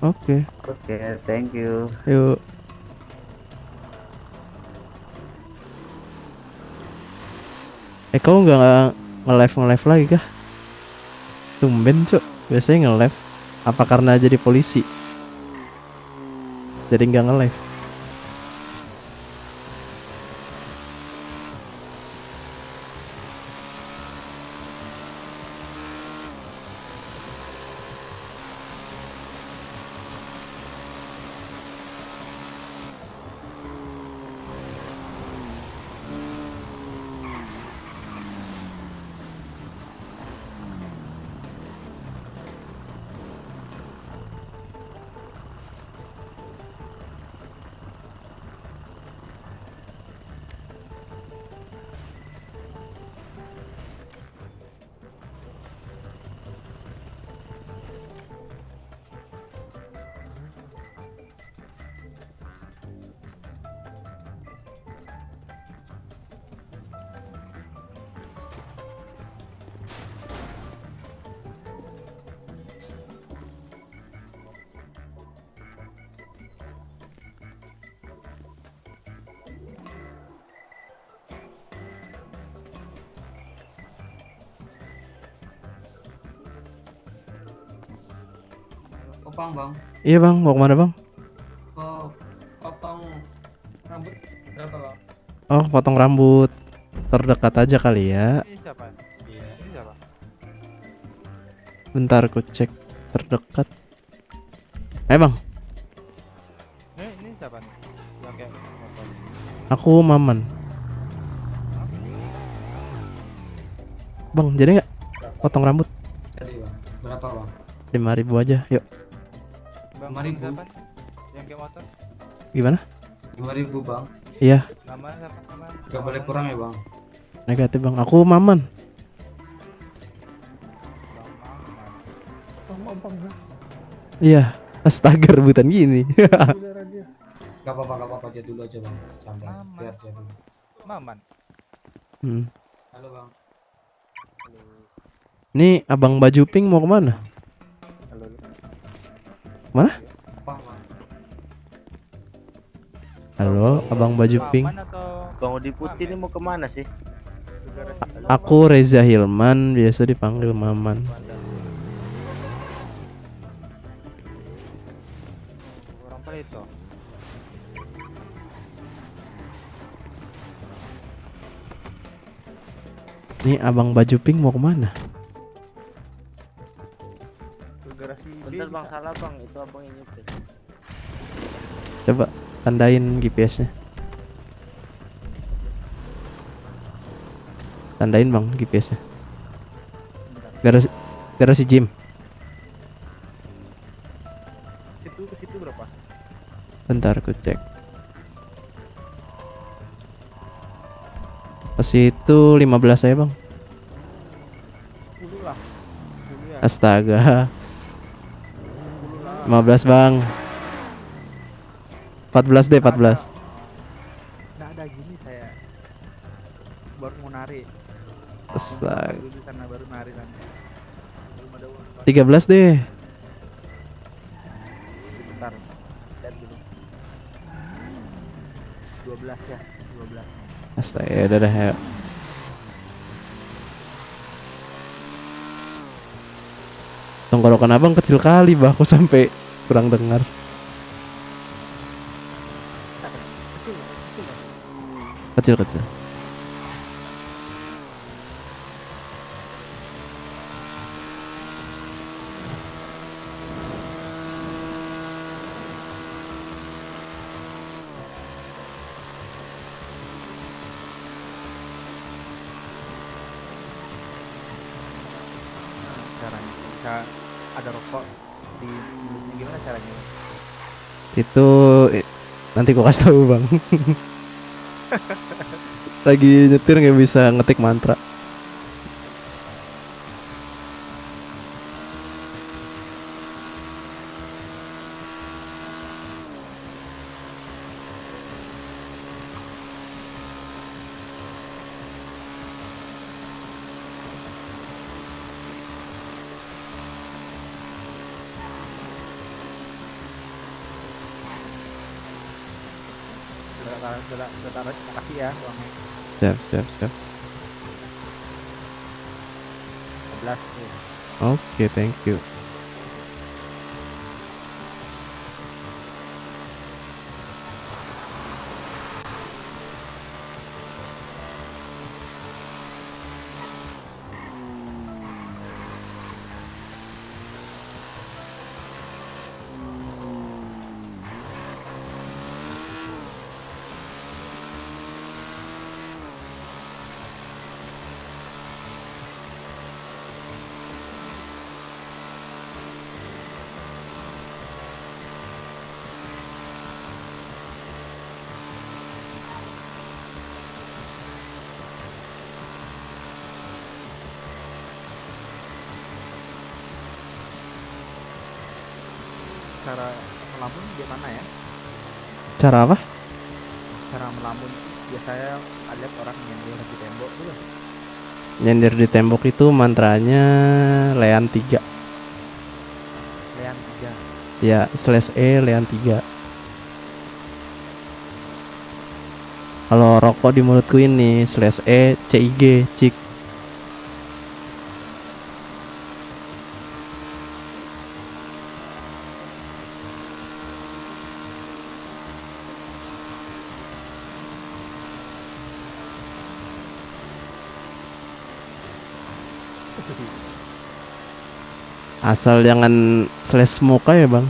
Oke. Oke, thank you. Yuk. Kau nggak nge-live lagi kah? Tumben cok, biasanya nge-live. Apa karena jadi polisi? Jadi nggak nge-live. Opang bang. Iya bang, mau kemana bang? Oh, potong rambut berapa bang? Oh, potong rambut terdekat aja kali ya. Ini siapa? Iya. Ini siapa? Bentar aku cek terdekat. Bang, Ini siapa nih? Yang kayak motor. aku Maman. Bang, jadi nggak potong rambut? Jadi bang. Berapa bang? 5.000 aja, yuk. Bang, 5.000. siapa? Yang kayak motor? Gimana? 5.000 bang. Iya, Nama siapa? Nama? Gak boleh kurang ya bang. negatif bang. Aku Maman. Iya, astaga rebutan gini. Gak apa-apa dia dulu aja bang. Santai. Aman. Biar dia dulu. Maman. Halo bang. Nih abang baju pink mau kemana? Mana? Apa bang? Halo, abang baju pink. Maman atau Bang Odi Putih ini mau kemana sih? Aku Reza Hilman, biasa dipanggil Maman. orang Pelito? Nih abang baju pink mau kemana? Bentar bang, salah bang, itu abang yang nyetir. Coba tandain GPS-nya. Tandain bang GPS-nya. Garasi gym. Ke situ berapa? Bentar aku cek. Pas itu 15 aja bang. 10 lah. 10 ya. Astaga. 10 lah. 15 bang. 14 deh 14. Nggak ada gini saya. Baru mau narik. Astaga. Dulu di sana baru narik nanti. Belum ada uang. 13 deh. Bentar. Lihat dulu. 12 ya, 12. Astaga, ya udah dah, ayo. Tenggorokan abang kecil kali bah, aku sampai kurang dengar. Kecil. Caranya bisa ada rokok di mulutnya, gimana caranya? Itu nanti gua kasih tahu bang. Lagi nyetir nggak bisa ngetik mantra. Udah taruh, makasih ya uangnya. Siap. 11 tuh. Oke, thank you. Cara melamun gimana ya? Cara apa? Cara melamun biasanya lihat orang yang di tembok tuh. Nyender di tembok itu mantranya Lean 3. Lean 3. Ya, /E Lean 3. Kalau rokok di mulutku ini /E CIG cik. Asal jangan /smoke ya bang.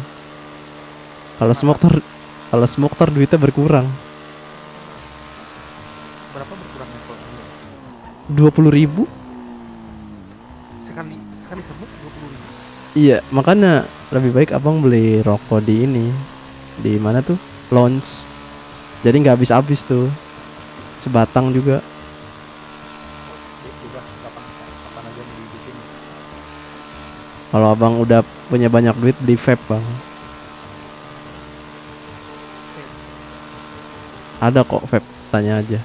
Kalau smoke ter duitnya berkurang. Berapa berkurangnya kok? 20.000. Sekali semut 20.000. Iya, makanya lebih baik abang beli rokok di ini. Di mana tuh? Lounge. Jadi nggak habis-habis tuh. Sebatang juga. Bebas kapan aja mau dibikin. Kalau abang udah punya banyak duit beli vape bang. Ada kok vape, tanya aja.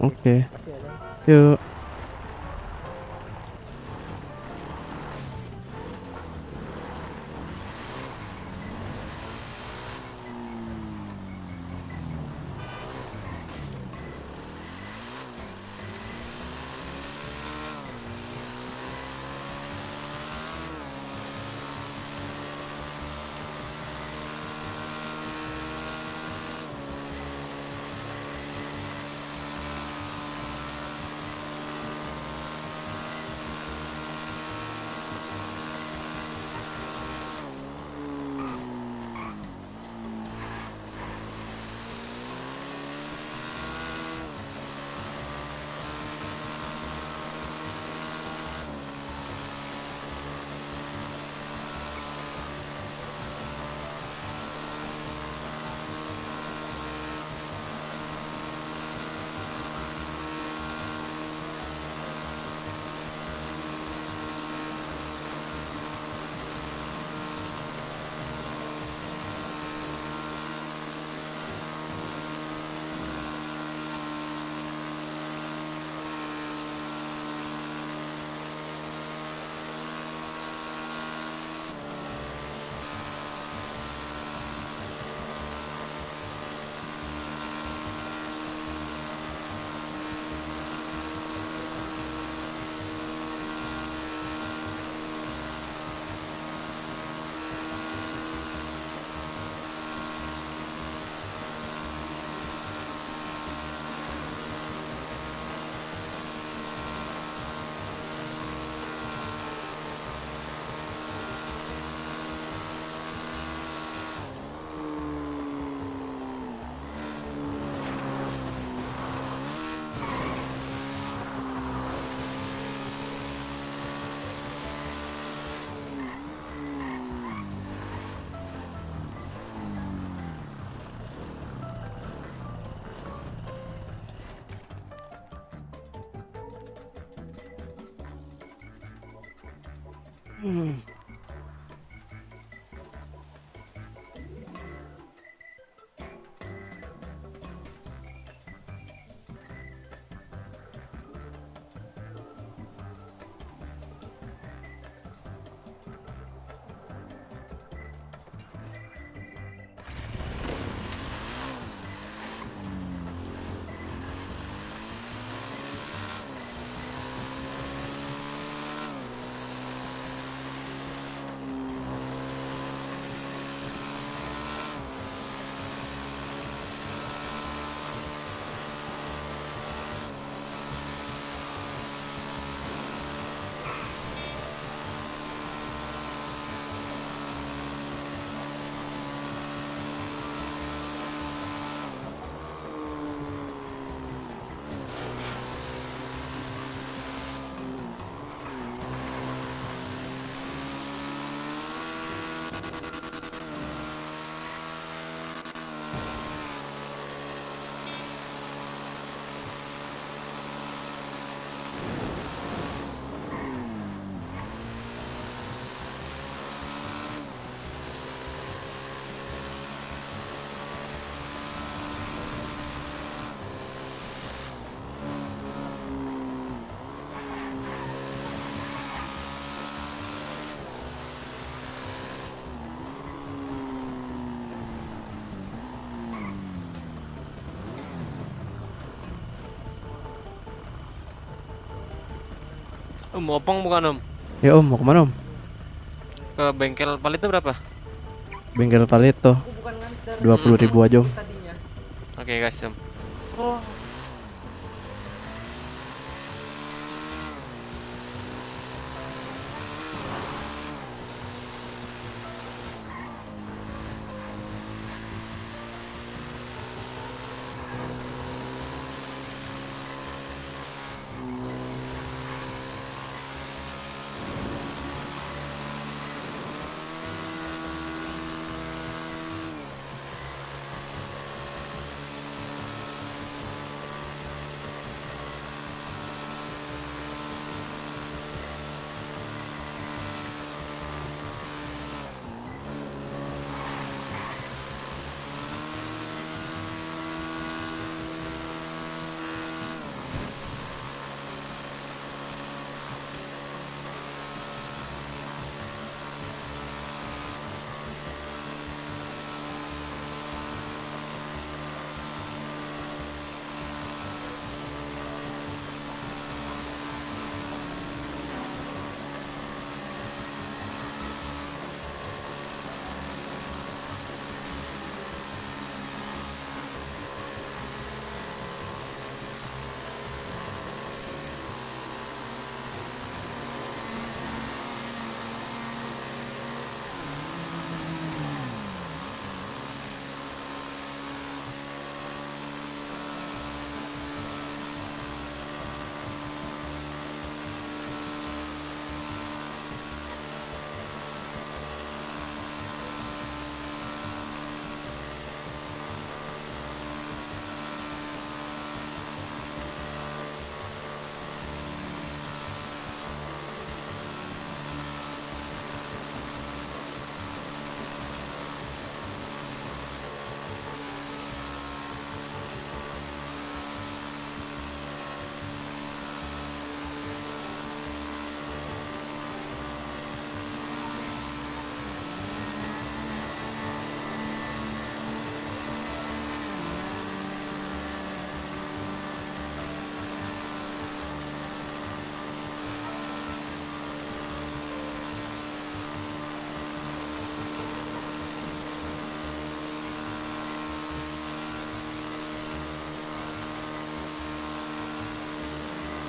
Oke. Yuk. Opong bukan Om? Ya Om, mau kemana Om? Ke bengkel palit itu berapa? Bengkel palit tuh 20.000 aja Om. Oke guys Om.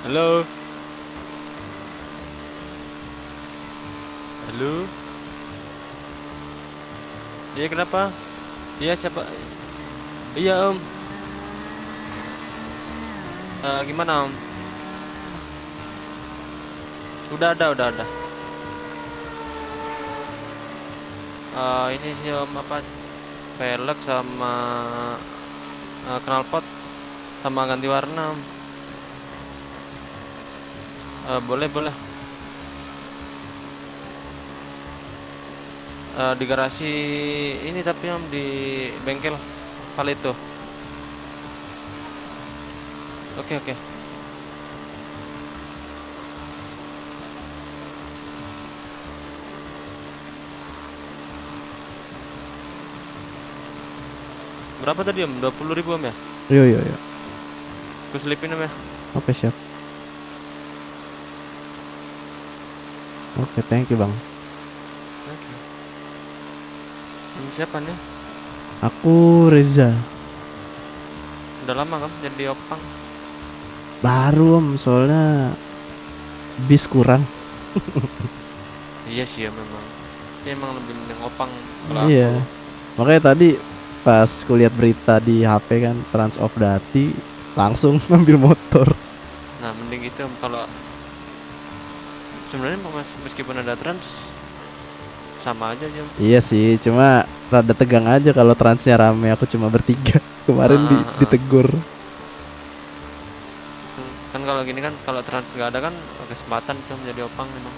Halo. Halo. Iya kenapa? Iya siapa? Iya Om. Gimana Om? Udah ada. Ini sih Om apa? Velg sama knalpot sama ganti warna Om. Boleh. Di garasi ini tapi Om di bengkel Palito. Oke. Berapa tadi Om? 20.000 Om ya? Yo. Aku selipin Om ya. Oke, siap. Oke, thank you bang. Oke. Siapa nih? Aku Reza. Udah lama kan jadi opang? Baru om, soalnya bis kurang. Iya sih ya memang. Dia emang lebih mending opang kalau Iya. aku. Makanya tadi pas kulihat berita di HP kan Trans of Dati, langsung ngambil motor. Nah mending itu Om, kalau sebenarnya meskipun ada trans sama aja sih Om. Iya sih, cuma rada tegang aja kalau transnya rame. Aku cuma bertiga. Kemarin ditegur. Kan kalau gini kan kalau trans nggak ada kan kesempatan tuh menjadi opang memang.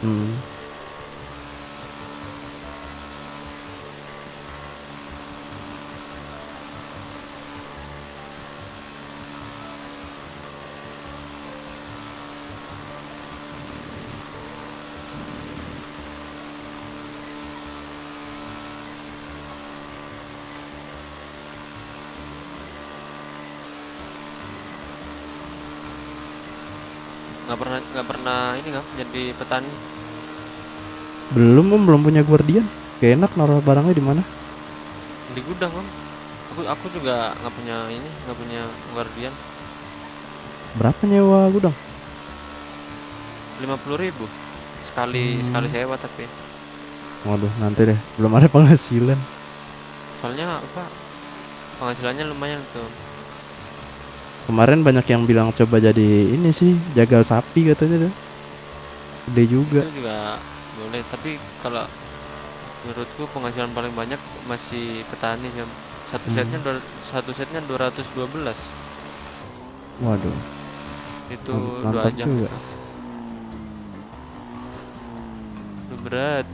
Nggak pernah ini nggak jadi petani. Belum om, belum punya guardian. Kayak enak naruh barangnya di mana? Di gudang Om. Aku juga nggak punya guardian. Berapa nyewa gudang? 50.000 sekali sewa tapi. Waduh, nanti deh. Belum ada penghasilan. Soalnya apa? Penghasilannya lumayan tuh. Kemarin banyak yang bilang coba jadi ini sih, jagal sapi katanya deh. Gede juga. Itu juga boleh, tapi kalau menurutku penghasilan paling banyak masih petani jam. Satu setnya 212. Waduh. Itu Mantap 2 jam juga. Itu berat.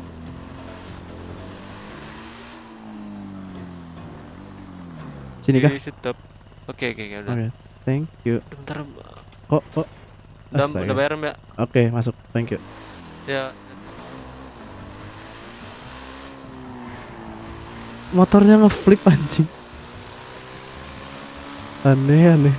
Sini kah? Stop. Oke udah. Oke, thank you. Bentar. Oh. Udah Astaga. bayar Mbak. Oke, masuk. Thank you. Ya. Motornya ngeflip anjing. Aneh.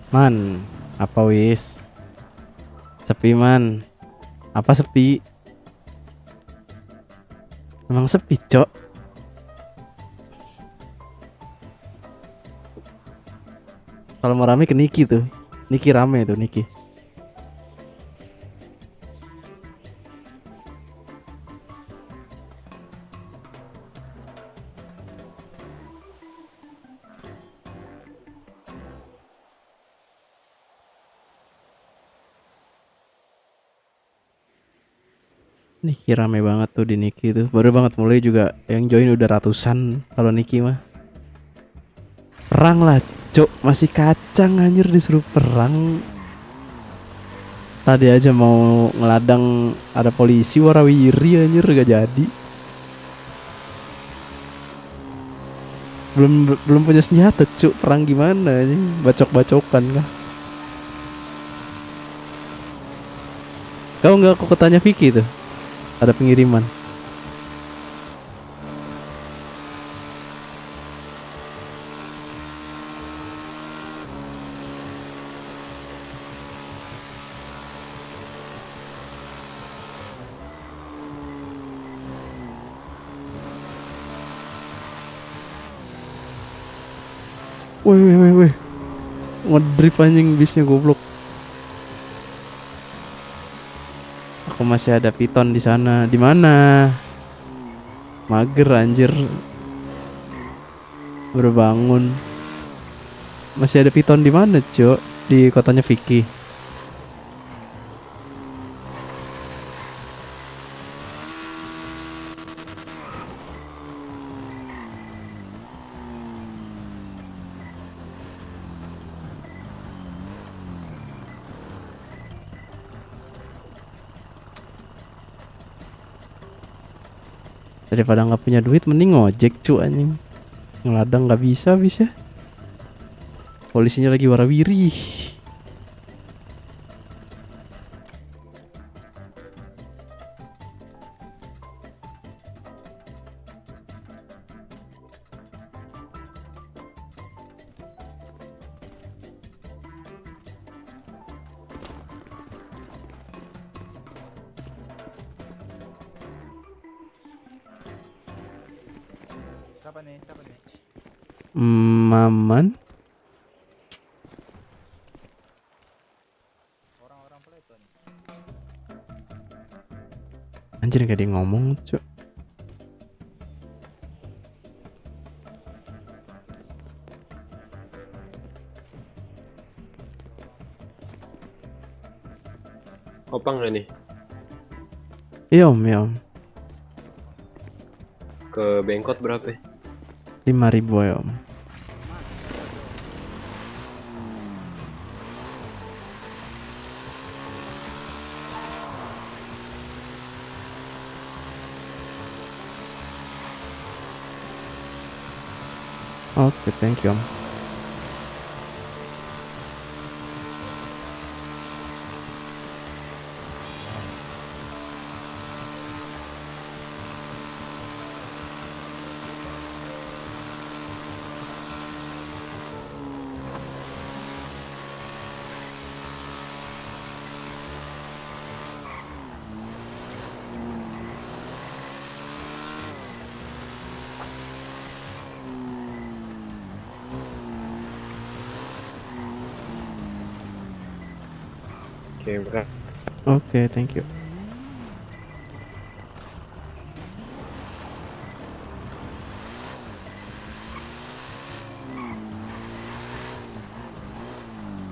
Man, apa wis? Sepi man. Apa sepi? Emang sepi, Cok. Kalau mau rame ke Niki tuh. Niki rame tuh, Niki. Niki rame banget tuh di Niki tuh. Baru banget mulai juga yang join udah ratusan kalau Niki mah. Perang lah, Cok. Masih kacang anjir disuruh perang. Tadi aja mau ngeladang ada polisi warawiri anjir gak jadi. Belum punya senjata, Cuk. Perang gimana anjing? Bacok-bacokan kah? Kau nggak aku ketanya Vicky tuh. Ada pengiriman. Weh. Ngedrift anjing bisnya goblok. Aku masih ada piton di sana. Di mana? Mager anjir. Baru bangun. Masih ada piton di mana, Cok? Di kotanya Vicky. Daripada nggak punya duit mending ngojek, cu anjing. Ngeladang nggak bisa. Polisinya lagi warawiri. Siapa nih? Maman. Orang-orang peleton. Anjir gak ada yang ngomong, cu. Opang nggak nih? Iya om. Ke Bengkot berapa? 5.000 ya om. Oke, thank you om. Oke, berat. Oke, thank you.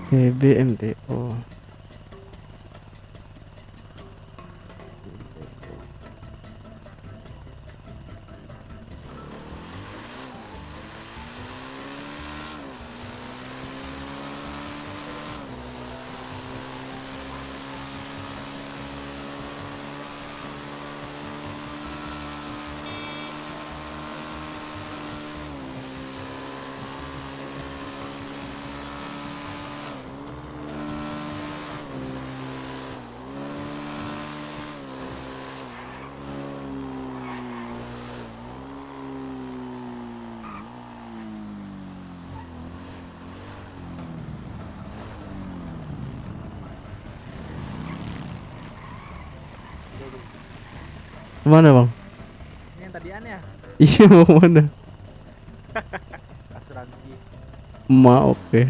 TBMTO. Kemana bang? Ini yang tadian ya, Iya mau kemana? asuransi. Oke.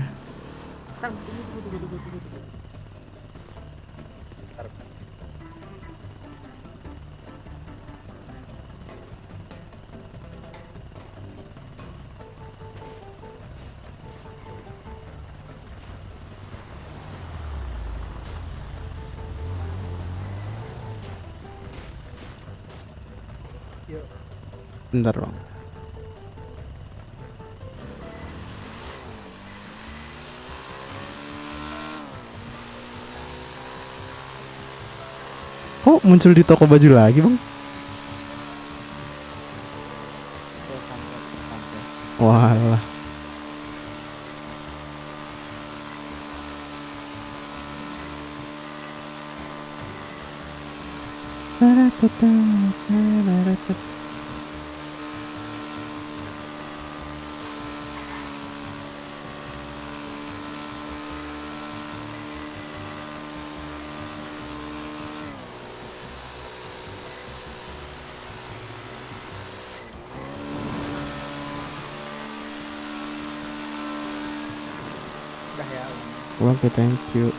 Tang, tunggu. Bentar. Yuk. Bentar bang. Kok muncul di toko baju lagi bang? Tuh, sampai. Walah. Udah ya. Oke, thank you.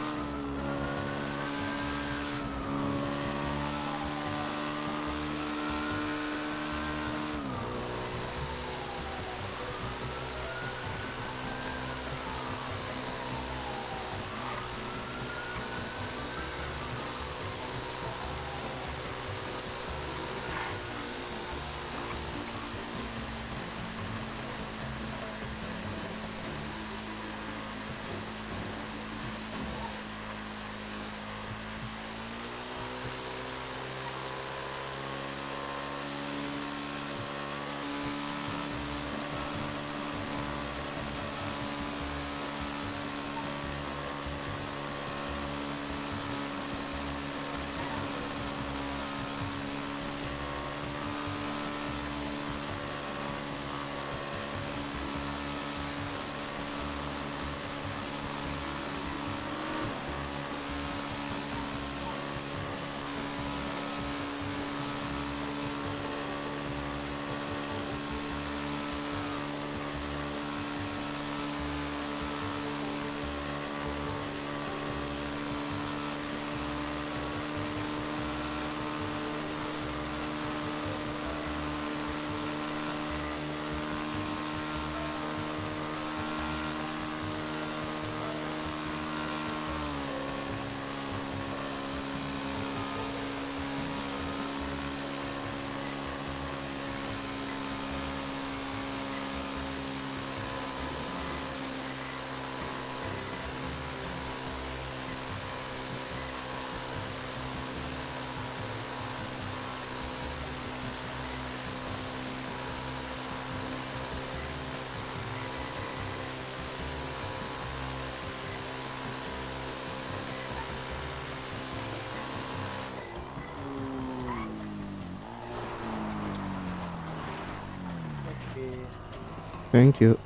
Thank you.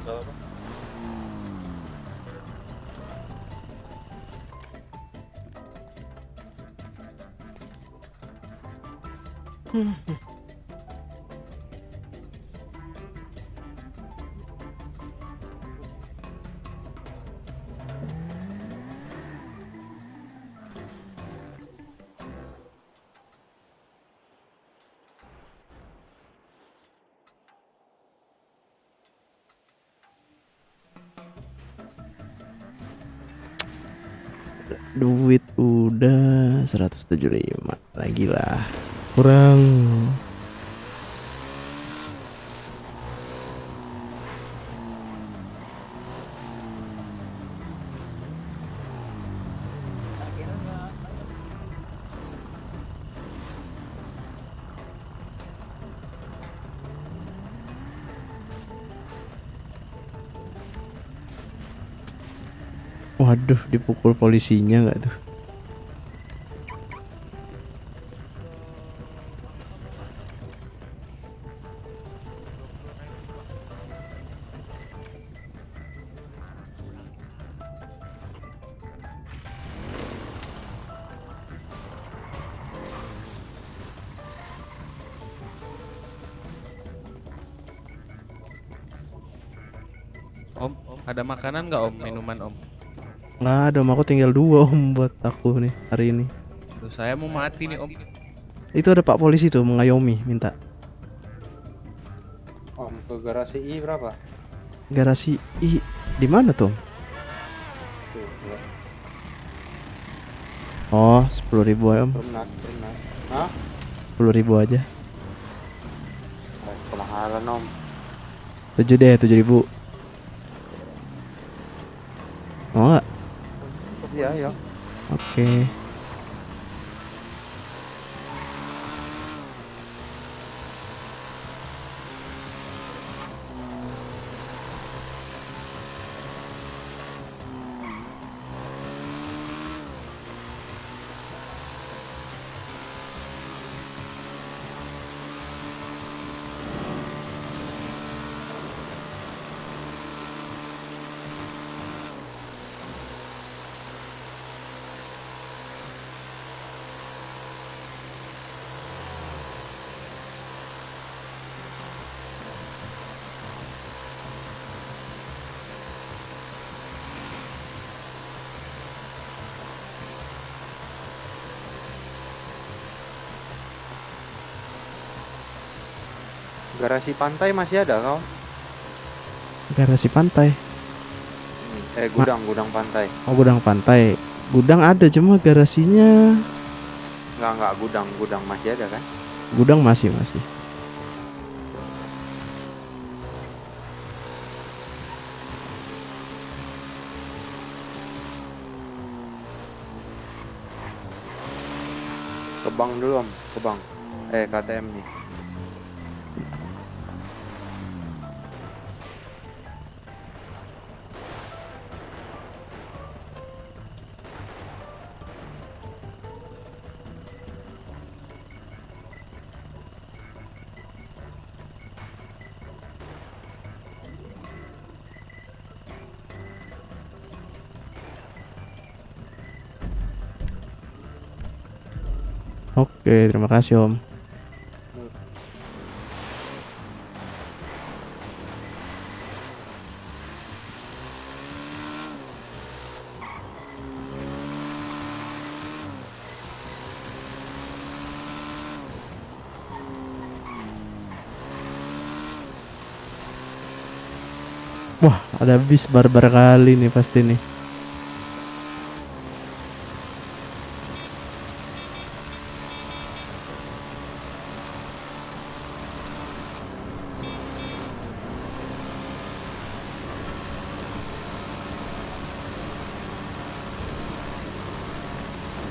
Gak apa-apa. Duit udah 175 lagi lah. Kurang. Waduh, dipukul polisinya nggak tuh? Om, ada makanan nggak om? Minuman om? Nggak ada, Om. Aku tinggal 2 Om buat aku nih hari ini. Duh, saya mau mati nih om. Itu ada Pak polisi tuh mengayomi minta. Om, ke garasi I berapa? Garasi I di mana tuh? Tuh, ya. Oh, 10.000 Om. Perumnas. Hah? 10.000 aja. Kemahalan om. 7 deh, 7.000. Mau nggak? Iya, iya. Oke. Garasi pantai masih ada kau? Garasi pantai. Gudang pantai. Oh, gudang pantai. Gudang ada cuma garasinya. Enggak, gudang masih ada kan? Gudang masih. Ke bank dulu om, ke bank. KTM nih. Oke, terima kasih Om. Wah, ada bis barbar kali nih pasti nih.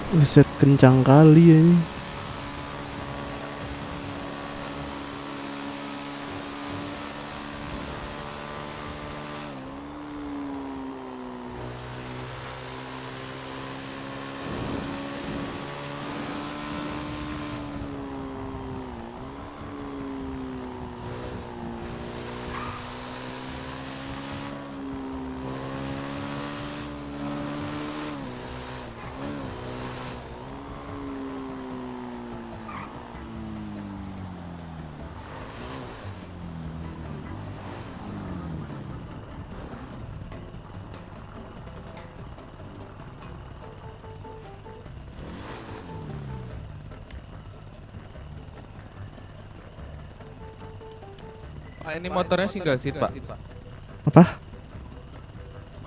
Buset, kencang kali ya ini. Pak, ini motornya single seat, Pak. Apa?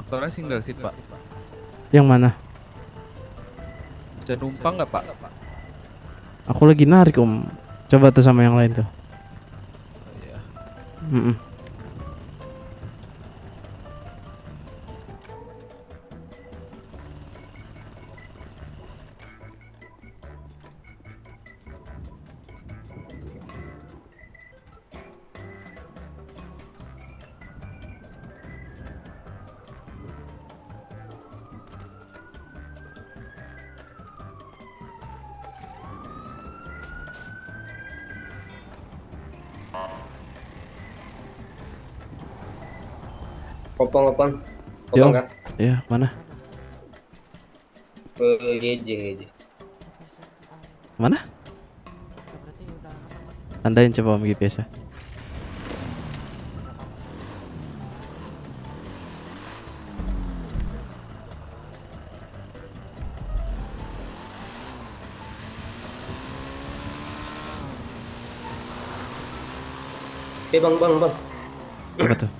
Motornya single seat, Pak. Yang mana? Bisa numpang nggak, Pak? Aku lagi narik om. Coba tuh sama yang lain tuh. Iya. Mm-mm. Opang. Yo. Opang kah? Ya mana? GJ. Mana? Tandain coba om GPS ya. Bang. Apa tuh?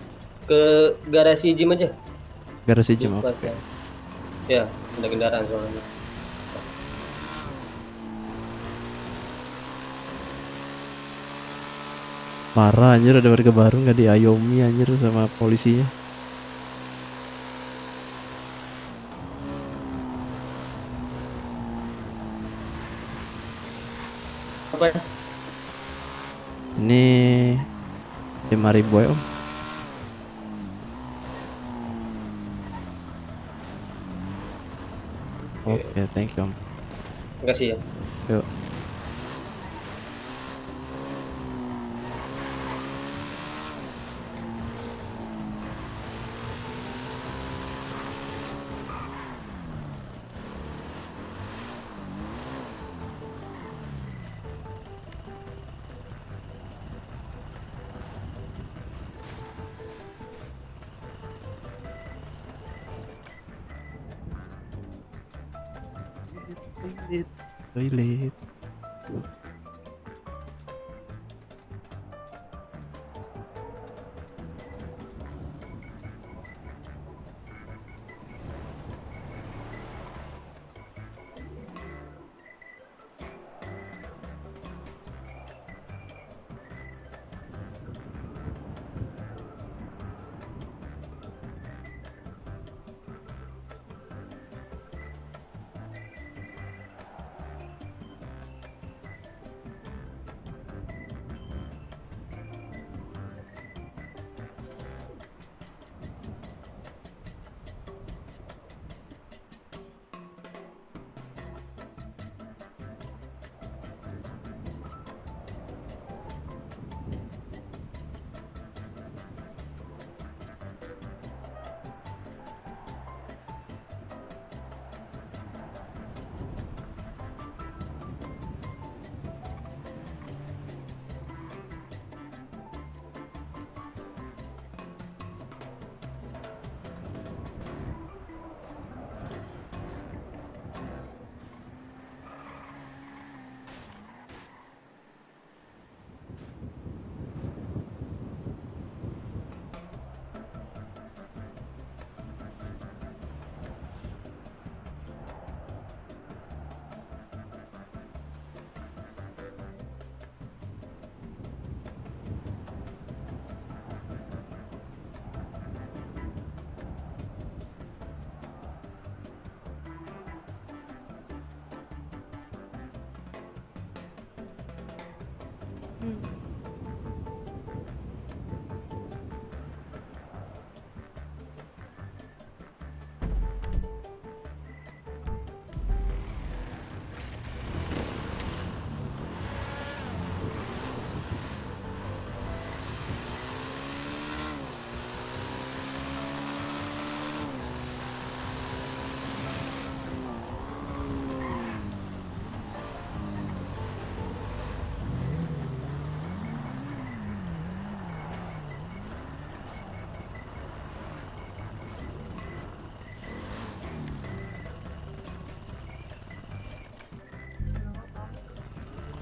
Ke garasi gym aja. Garasi gym. Pas, Oke. ya. Ya, ada kendaraan soalnya. Parah anjir, ada warga baru nggak diayomi anjir sama polisinya. Apa ya? Ini 5.000 ya om. Oke, thank you om. Makasih ya. Yuk. Toilet.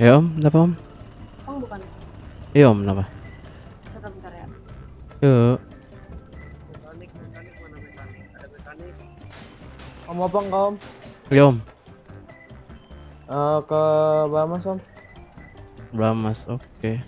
Ya om, kenapa om? Bang bukan. Iya om, kenapa? Bentar. Yuk. Om apa enggak om? Yuk Om. Ke Bamas om. Bramas, oke.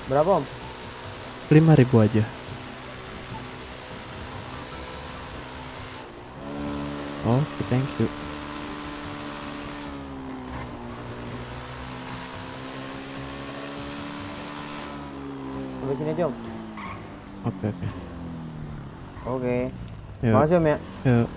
Berapa om? 5.000 aja. Oke, thank you. Sampai sini aja om. Oke, oke. Oke. Yuk. Makasih om ya. Yuk.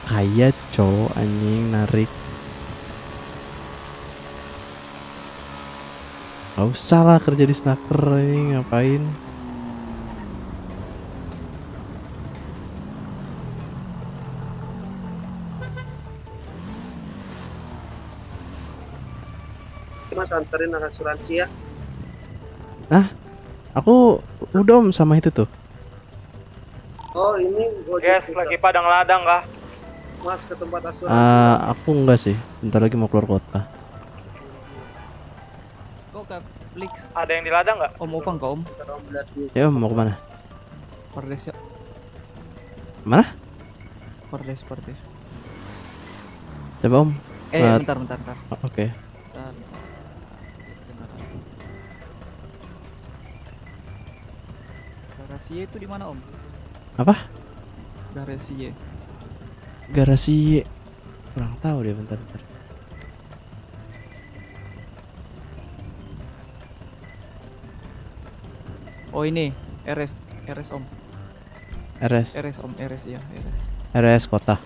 Kaya cowok anjing narik. Gak usah lah kerja di snacker ini, ngapain? Mas anterin asuransi ya. Aku udah Om sama itu tuh. Oh ini Guys, lagi padang ladang kah? Mas ke tempat asuransi. Aku enggak sih. Bentar lagi mau keluar kota. Kok ke Flix? Ada yang di ladang nggak? Om Opang kok om? Ya Om mau kemana? Pardes ya. Mana? Pardes. Coba Om. Bentar. Oke. Bentar. Garasi itu di mana om? Apa? Garasi. Garasi. Kurang tahu deh, bentar. Oh ini RS om. RS. RS om, RS ya, RS. RS kota.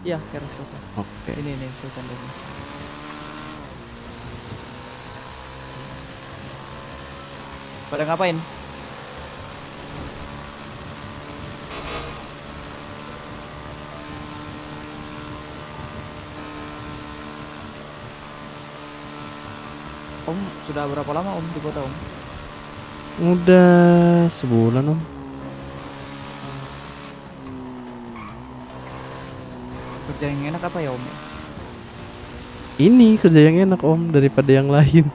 Iya, RS kota. Oke. Ini Sultan Demi. Pada ngapain? Om sudah berapa lama om di kota om? Udah sebulan Om. Kerja yang enak apa ya om? Ini kerja yang enak Om daripada yang lain.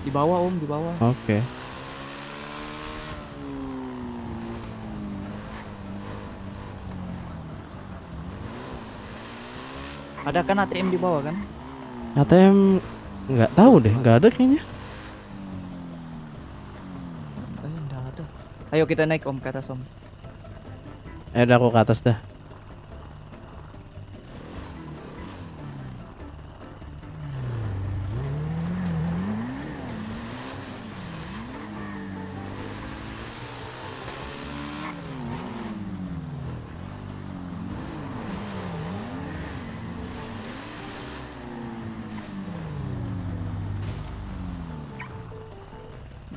Di bawah om, di bawah. Oke. Ada kan ATM di bawah kan? ATM nggak tahu deh, nggak ada kayaknya. Enggak ada. Ayo kita naik om ke atas om. Udah aku ke atas dah.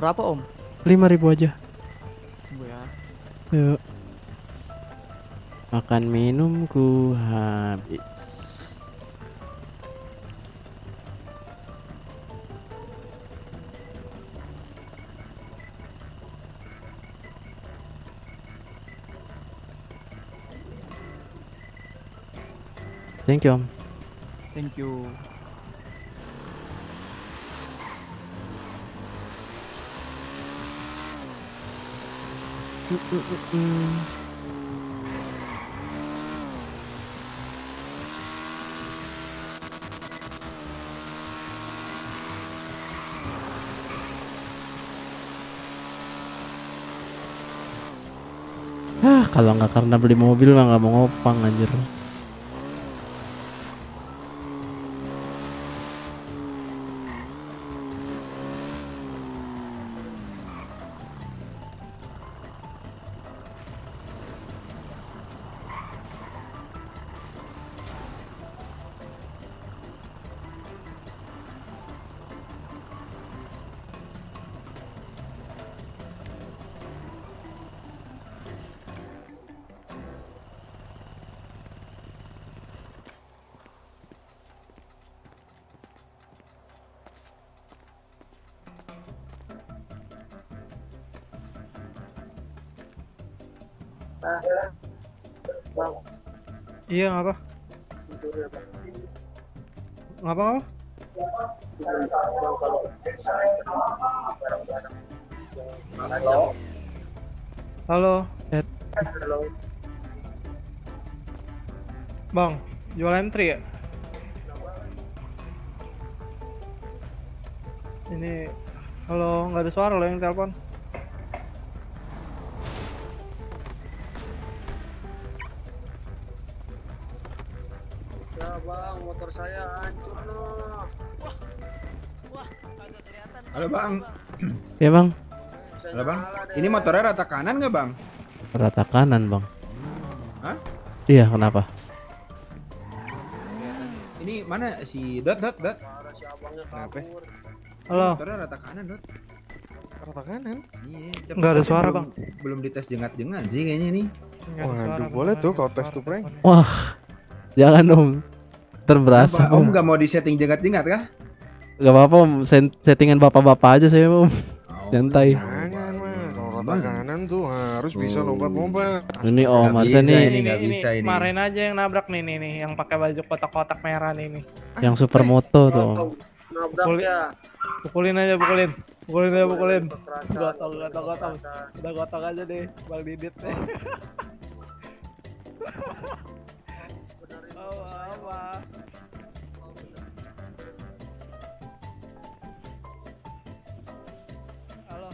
Berapa om? 5.000 aja. Tunggu ya. Yuk. Makan minumku habis. Thank you Om. Thank you. Kalau nggak karena beli mobil mah nggak mau ngopang anjir. Iya ngapa? Ngapa? Halo. Bang, jual entry ya? Ini, halo, nggak ada suara lo yang telepon. Ya bang, motor saya hancur loh. Halo bang. Ya bang, Halo bang. Ini motornya rata kanan nggak bang? rata kanan bang. Hah? Iya, kenapa? Ini mana si Dot? Halo. Motornya rata kanan Dot. Rata kanan. Iya. Nggak ada tapi suara, belum- Bang. Belum dites jengat-jengat sih kayaknya nih. Waduh, boleh tuh kau tes tuh prank. Wah, jangan om. Terberasa Om om. nggak mau disetting jengat-jengat kah? Gak apa-apa om, settingan bapak-bapak aja saya om. Nyantai. Jangan mah, kalau rata kanan tuh harus bisa lompat-lompat. Ini om, Nggak harusnya bisa nih ini, nggak bisa ini. Kemarin aja yang nabrak nih, yang pakai baju kotak-kotak merah nih. yang supermoto tuh om. Pukul- Pukulin aja, pukulin. Gotong. Udah gotong aja deh, Bang Didit deh. Apa? Halo.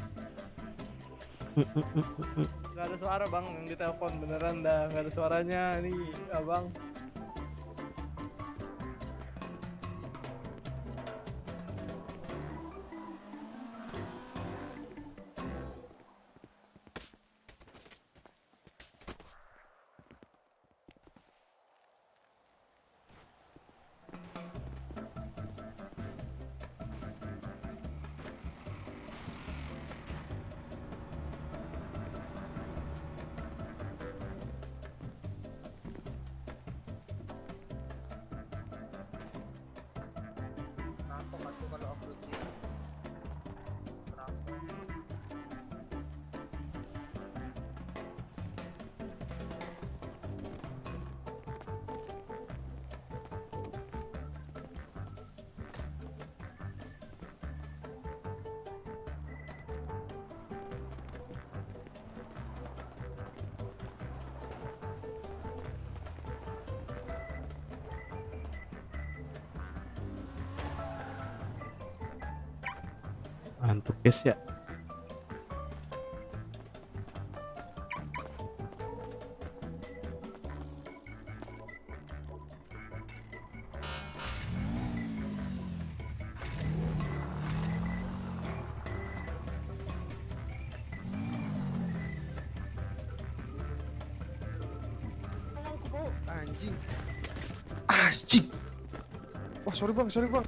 Gak ada suara bang, yang ditelepon beneran dah gak ada suaranya nih abang. Ngantuk guys ya. Anjing. Wah, sorry bang.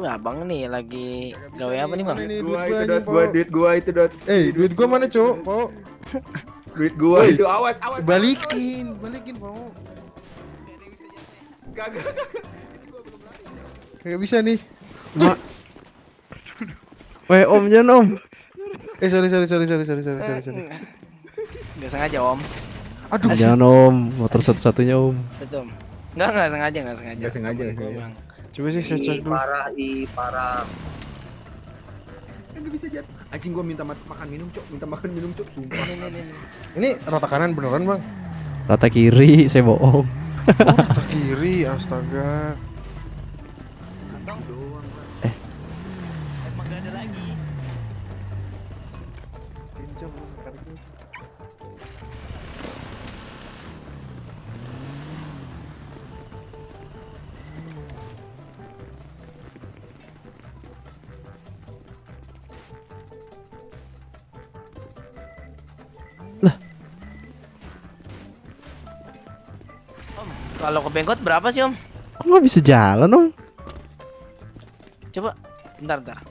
Abang nih lagi gawe apa nih bang? Duit gua itu Dot. Duit gua mana cowok? Po? Duit gua itu awas. Balikin po. Kagak. Kayak bisa nih. Weh om, jangan om. Sorry. Nggak sengaja om. Aduh. Jangan om, motor satu-satunya om. Betul. Nggak sengaja. Nggak sengaja. Coba sih saya cek dulu. Parah. Enggak bisa jat. Anjing gua minta makan minum, Cok. Sumpah. Ini rata kanan beneran bang? Rata kiri, saya bohong. Rata kiri, astaga. Emang gak ada lagi. Ini coba kariknya. Lah, Kalau ke Bengkot berapa sih om? Kok nggak bisa jalan om? Coba, bentar.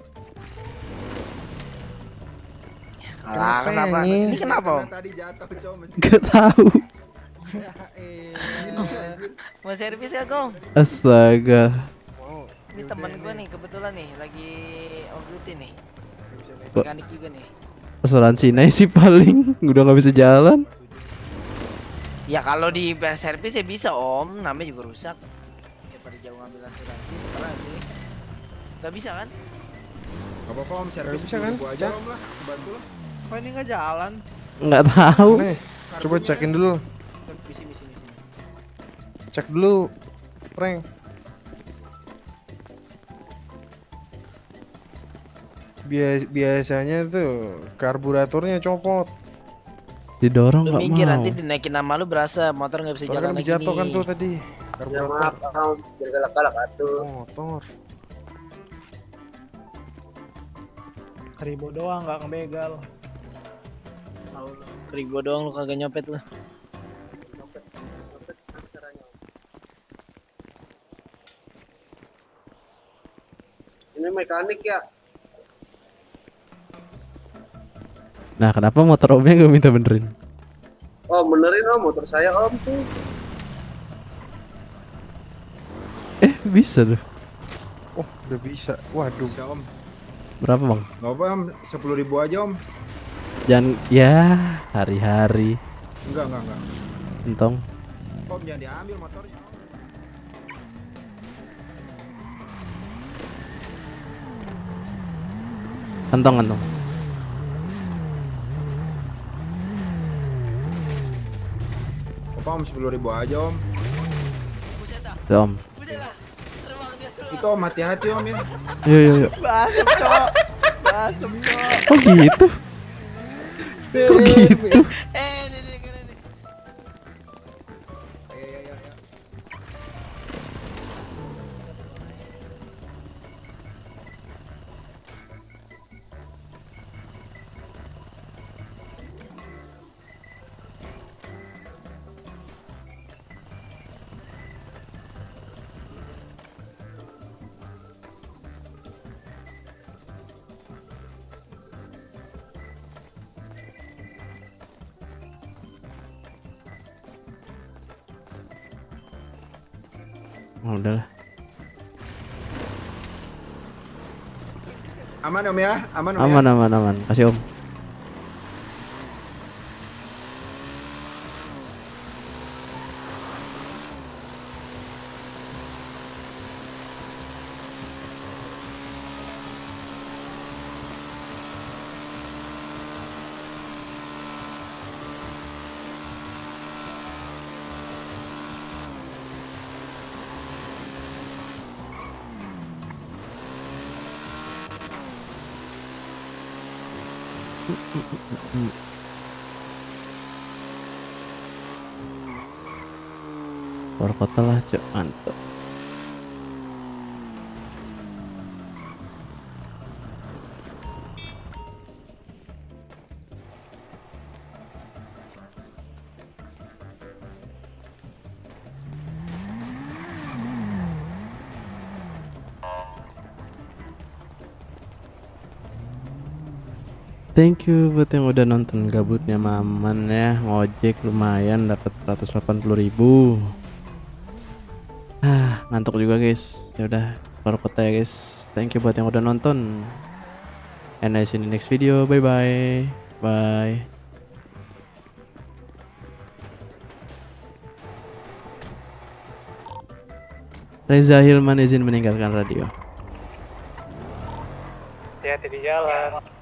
Alah, kenapa? Ini kenapa om? Tadi jatuh cow. Gak tahu. Mau servis gak om? Astaga. Ini teman gue nih kebetulan nih lagi off duty nih. Kok- Mekanik juga nih. Asuransi naik sih paling udah nggak bisa jalan. Ya kalau di servis ya bisa om, namanya juga rusak. Daripada jauh ngambil asuransi sekarang sih. Gak bisa kan? Gak apa-apa om, servis bisa kan? gua aja om lah, bantu lah. Kok ini nggak jalan? Nggak tahu. Nih, coba cekin dulu. Misi. Cek dulu, Frank. Biasanya tuh karburatornya copot. Didorong Lu nggak minggir mau. nanti dinaikin nama lu berasa motor nggak bisa Soalnya jalan kan lagi dijatuhkan nih. tuh tadi. Karburator om, biar galak-galak atuh. motor. Seribu doang nggak ngebegal. Keribo doang lu kagak nyopet lu. Ini mekanik ya. Nah kenapa motor omnya gak minta benerin? Oh benerin om, motor saya om tuh. Bisa tuh. Oh, udah bisa. Waduh. Bisa om. Berapa bang? Gak apa om, 10.000 aja om. Jangan ya hari-hari. Enggak. Entong. Om jangan diambil motornya. Kantong. Apa om 10.000 aja om. Tuh om. Itu om hati-hati om ya. Yuk. Basem cok. Basem cok. Kok gitu? Kok gitu? Ini keren nih. Oh, udahlah. Aman om ya, aman om ya. Aman. Kasih om. Keluar kota lah cok, mantap. Thank you buat yang udah nonton gabutnya Maman ya. Ngojek lumayan dapat 180.000. Ngantuk juga guys. Ya udah keluar kota ya guys. Thank you buat yang udah nonton. And I see you in the next video. Bye bye. Bye. Reza Hilman izin meninggalkan radio. Hati-hati di jalan.